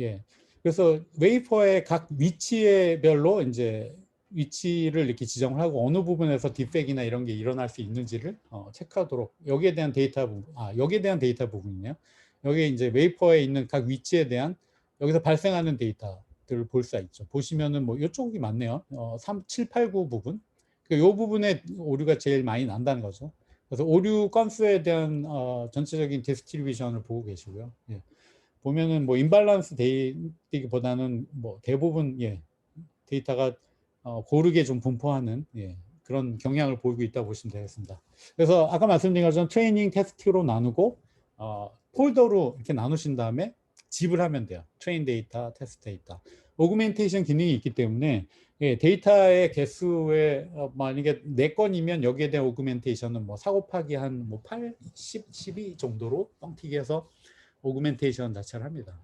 예, 그래서 웨이퍼의 각 위치별로 이제 위치를 이렇게 지정을 하고 어느 부분에서 딥팩이나 이런 게 일어날 수 있는지를 체크하도록 여기에 대한 데이터 부분, 여기에 대한 데이터 부분이네요. 여기에 이제 웨이퍼에 있는 각 위치에 대한 여기서 발생하는 데이터들을 볼 수 있죠. 보시면은 뭐 이쪽이 많네요. 3, 7, 8, 9 부분. 이 부분에 오류가 제일 많이 난다는 거죠. 그래서 오류 건수에 대한 전체적인 디스트리뷰션을 보고 계시고요. 예. 보면은 뭐 임발란스 데이터보다는 뭐 대부분 예, 데이터가 고르게 좀 분포하는 예, 그런 경향을 보이고 있다고 보시면 되겠습니다. 그래서 아까 말씀드린 것처럼 트레이닝 테스트로 나누고 폴더로 이렇게 나누신 다음에 집을 하면 돼요. 트레인 데이터, 테스트 데이터. 오그멘테이션 기능이 있기 때문에 데이터의 개수에 만약에 4건이면 여기에 대한 오그멘테이션은 뭐 4 곱하기 한 뭐 8, 10, 12 정도로 뻥튀기 해서 오그멘테이션 자체를 합니다.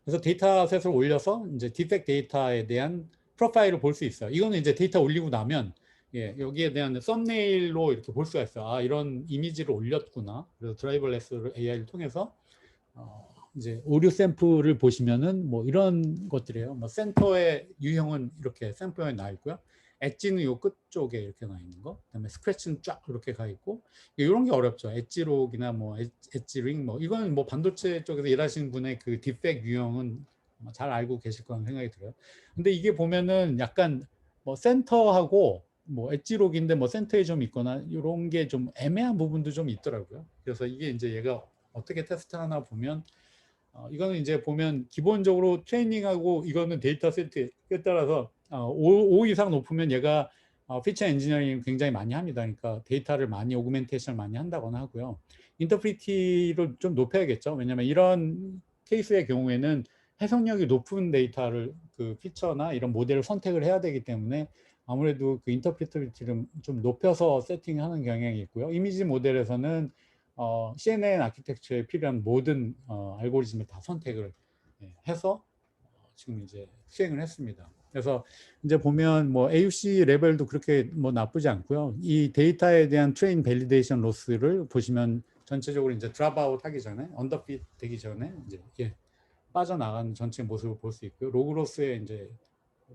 그래서 데이터셋을 올려서 이제 디펙트 데이터에 대한 프로파일을 볼 수 있어요. 이거는 이제 데이터 올리고 나면 여기에 대한 썸네일로 이렇게 볼 수가 있어요. 아, 이런 이미지를 올렸구나. 그래서 드라이버레스 AI를 통해서 이제 오류 샘플을 보시면은 뭐 이런 것들이에요. 뭐 센터의 유형은 이렇게 샘플에 나 있고요. 엣지는 요 끝 쪽에 이렇게 나 있는 거. 그다음에 스크래치는 쫙 이렇게 가 있고 이런 게 어렵죠. 엣지록이나 뭐 엣지링 뭐 이거는 뭐 반도체 쪽에서 일하시는 분의 그 디펙 유형은 잘 알고 계실 거라는 생각이 들어요. 근데 이게 보면은 약간 뭐 센터하고 뭐 엣지록인데 뭐 센터에 좀 있거나 이런 게 좀 애매한 부분도 좀 있더라고요. 그래서 이게 이제 얘가 어떻게 테스트하나 보면 이거는 이제 보면 기본적으로 트레이닝하고 이거는 데이터 세트에 따라서 5 이상 높으면 얘가 피처 엔지니어링 굉장히 많이 합니다. 그러니까 데이터를 많이 오그멘테이션을 많이 한다거나 하고요. 인터프리티를 좀 높여야겠죠. 왜냐하면 이런 케이스의 경우에는 해석력이 높은 데이터를 그 피처나 이런 모델을 선택을 해야 되기 때문에 아무래도 그 인터프리터비티를 좀 높여서 세팅하는 경향이 있고요. 이미지 모델에서는 CNN 아키텍처에 필요한 모든 알고리즘을 다 선택을 해서 지금 이제 수행을 했습니다. 그래서 이제 보면 뭐 AUC 레벨도 그렇게 뭐 나쁘지 않고요. 이 데이터에 대한 트레인 밸리데이션 로스를 보시면 전체적으로 이제 드랍아웃 하기 전에 언더핏 되기 전에 이제 빠져나가는 전체 모습을 볼 수 있고요. 로그로스의 이제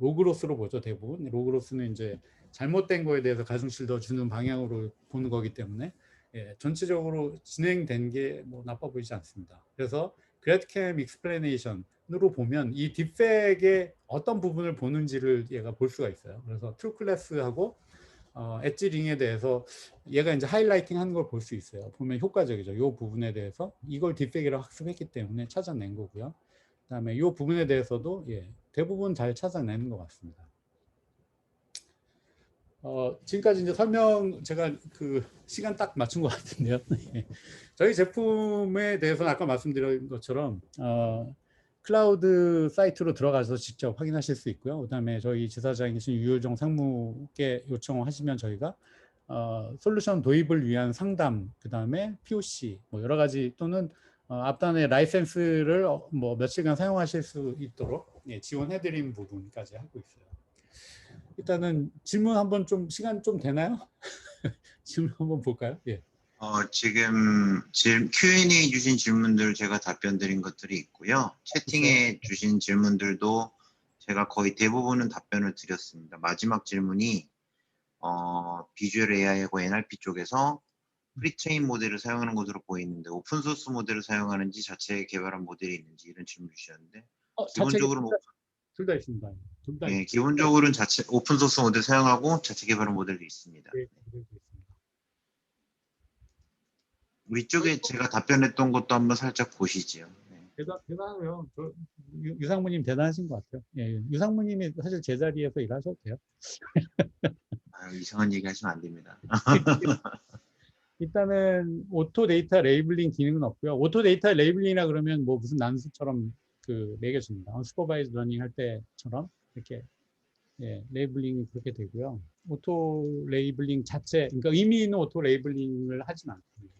로그로스로 보죠. 대부분 로그로스는 이제 잘못된 거에 대해서 가중치를 더 주는 방향으로 보는 거기 때문에 전체적으로 진행된 게 뭐 나빠 보이지 않습니다. 그래서 그래드캠 익스플레네이션으로 보면 이 딥팩의 어떤 부분을 보는지를 얘가 볼 수가 있어요. 그래서 트루 클래스하고 엣지링에 대해서 얘가 이제 하이라이팅 하는 걸 볼 수 있어요. 보면 효과적이죠. 이 부분에 대해서 이걸 딥팩이라고 학습했기 때문에 찾아낸 거고요. 그다음에 이 부분에 대해서도 대부분 잘 찾아내는 것 같습니다. 지금까지 이제 설명 제가 그 시간 딱 맞춘 것 같은데요. 저희 제품에 대해서는 아까 말씀드린 것처럼 클라우드 사이트로 들어가서 직접 확인하실 수 있고요. 그다음에 저희 지사장에 계신 유효정 상무께 요청하시면 저희가 솔루션 도입을 위한 상담, 그다음에 POC 뭐 여러 가지 또는 앞단에 라이센스를 뭐 며칠간 사용하실 수 있도록 지원해드린 부분까지 하고 있어요. 일단은 질문 한번 좀 시간 좀 되나요? 질문 한번 볼까요? 지금 Q&A 주신 질문들 제가 답변 드린 것들이 있고요. 채팅에 주신 질문들도 제가 거의 대부분은 답변을 드렸습니다. 마지막 질문이 비주얼 AI하고 NLP 쪽에서 프리트레인 모델을 사용하는 것으로 보이는데 오픈소스 모델을 사용하는지 자체 개발한 모델이 있는지 이런 질문 주셨는데 기본적으로는 둘 다 있습니다. 둘 다 기본적으로는 자체 오픈소스 모델 사용하고 자체 개발한 모델도 있습니다. 위쪽에 제가 답변했던 것도 한번 살짝 보시죠. 대단하고요. 유상무님 대단하신 것 같아요. 유상무님이 사실 제자리에서 일하셔도 돼요. 이상한 얘기 하시면 안 됩니다. 일단은 오토 데이터 레이블링 기능은 없고요. 오토 데이터 레이블링이라 그러면 뭐 무슨 난수처럼 그 매겨집니다. 슈퍼바이즈 러닝 할 때처럼 이렇게 레이블링이 그렇게 되고요. 오토 레이블링 자체, 그러니까 의미 있는 오토 레이블링을 하진 않습니다.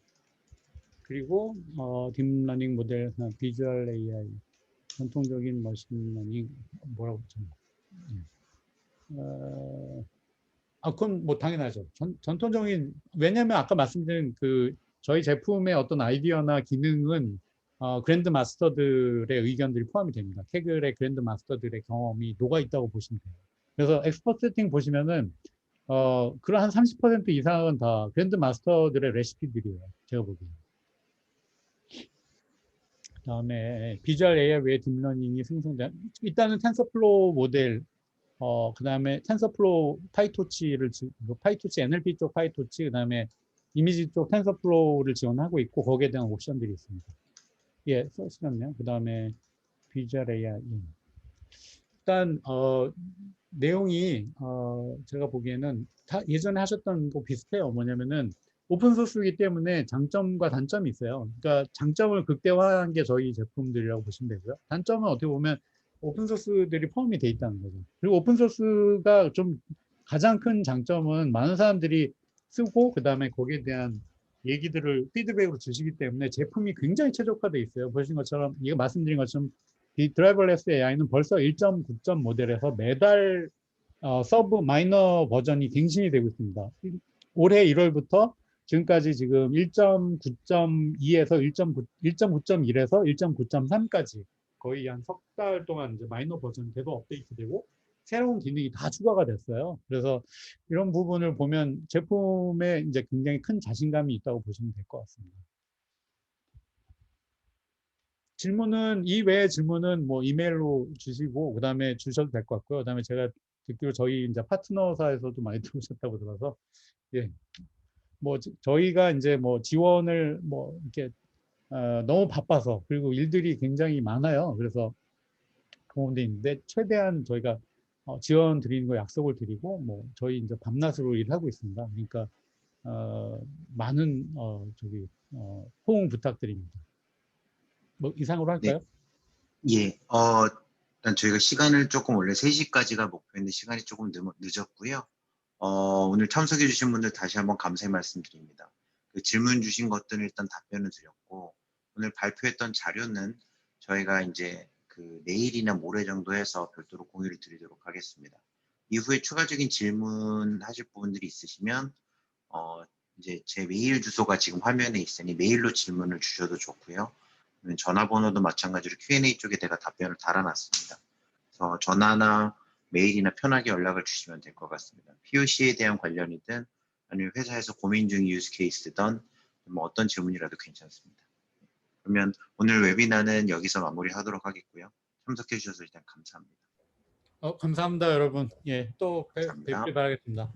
그리고 딥러닝 모델, 비주얼 AI, 전통적인 머신러닝 뭐라고 했죠? 그건 뭐 당연하죠. 전통적인, 왜냐하면 아까 말씀드린 그 저희 제품의 어떤 아이디어나 기능은 그랜드 마스터들의 의견들이 포함이 됩니다. 캐글의 그랜드 마스터들의 경험이 녹아 있다고 보시면 돼요. 그래서 엑스퍼트 세팅 보시면은 그런 한 30% 이상은 다 그랜드 마스터들의 레시피들이에요. 제가 보기에는. 그다음에 비주얼 AI 외에 딥러닝이 생성된 일단은 텐서플로우 모델 그다음에 텐서플로우 파이토치를 파이토치 NLP 쪽 파이토치 그다음에 이미지 쪽 텐서플로우를 지원하고 있고 거기에 대한 옵션들이 있습니다. 써주셨네요. 그다음에 비주얼 AI 일단 내용이 제가 보기에는 다 예전에 하셨던 거 비슷해요. 뭐냐면은 오픈소스이기 때문에 장점과 단점이 있어요. 그러니까 장점을 극대화한 게 저희 제품들이라고 보시면 되고요. 단점은 어떻게 보면 오픈소스들이 포함이 돼 있다는 거죠. 그리고 오픈소스가 좀 가장 큰 장점은 많은 사람들이 쓰고 그다음에 거기에 대한 얘기들을 피드백으로 주시기 때문에 제품이 굉장히 최적화되어 있어요. 보신 것처럼 이거 말씀드린 것처럼 이 드라이버레스 AI는 벌써 1.9점 모델에서 매달 서브 마이너 버전이 갱신이 되고 있습니다. 올해 1월부터 지금까지 지금 1.9.2에서 1.9.1에서 1.9.3까지 거의 한 석 달 동안 이제 마이너 버전이 계속 업데이트되고 새로운 기능이 다 추가가 됐어요. 그래서 이런 부분을 보면 제품에 이제 굉장히 큰 자신감이 있다고 보시면 될 것 같습니다. 질문은 이 외의 질문은 뭐 이메일로 주시고 그다음에 주셔도 될 것 같고요. 그다음에 제가 듣기로 저희 이제 파트너사에서도 많이 들어오셨다고 들어서 예. 뭐 저희가 이제 뭐 지원을 뭐 이렇게 너무 바빠서 그리고 일들이 굉장히 많아요. 그래서 그런데 있는데 최대한 저희가 지원 드리는 거 약속을 드리고 뭐 저희 이제 밤낮으로 일하고 있습니다. 그러니까 많은 저기 호응 부탁드립니다. 뭐 이상으로 네, 할까요? 예, 일단 저희가 시간을 조금 원래 3시까지가 목표인데 시간이 조금 늦었고요. 오늘 참석해 주신 분들 다시 한번 감사의 말씀드립니다. 그 질문 주신 것들은 일단 답변을 드렸고, 오늘 발표했던 자료는 저희가 이제 그 내일이나 모레 정도 해서 별도로 공유를 드리도록 하겠습니다. 이후에 추가적인 질문 하실 부분들이 있으시면, 이제 제 메일 주소가 지금 화면에 있으니 메일로 질문을 주셔도 좋고요. 전화번호도 마찬가지로 Q&A 쪽에 제가 답변을 달아놨습니다. 그래서 전화나 메일이나 편하게 연락을 주시면 될 것 같습니다. POC에 대한 관련이든 아니면 회사에서 고민 중인 유스 케이스든 뭐 어떤 질문이라도 괜찮습니다. 그러면 오늘 웨비나는 여기서 마무리하도록 하겠고요. 참석해 주셔서 일단 감사합니다. 감사합니다, 여러분. 예, 또 감사합니다. 뵙길 바라겠습니다.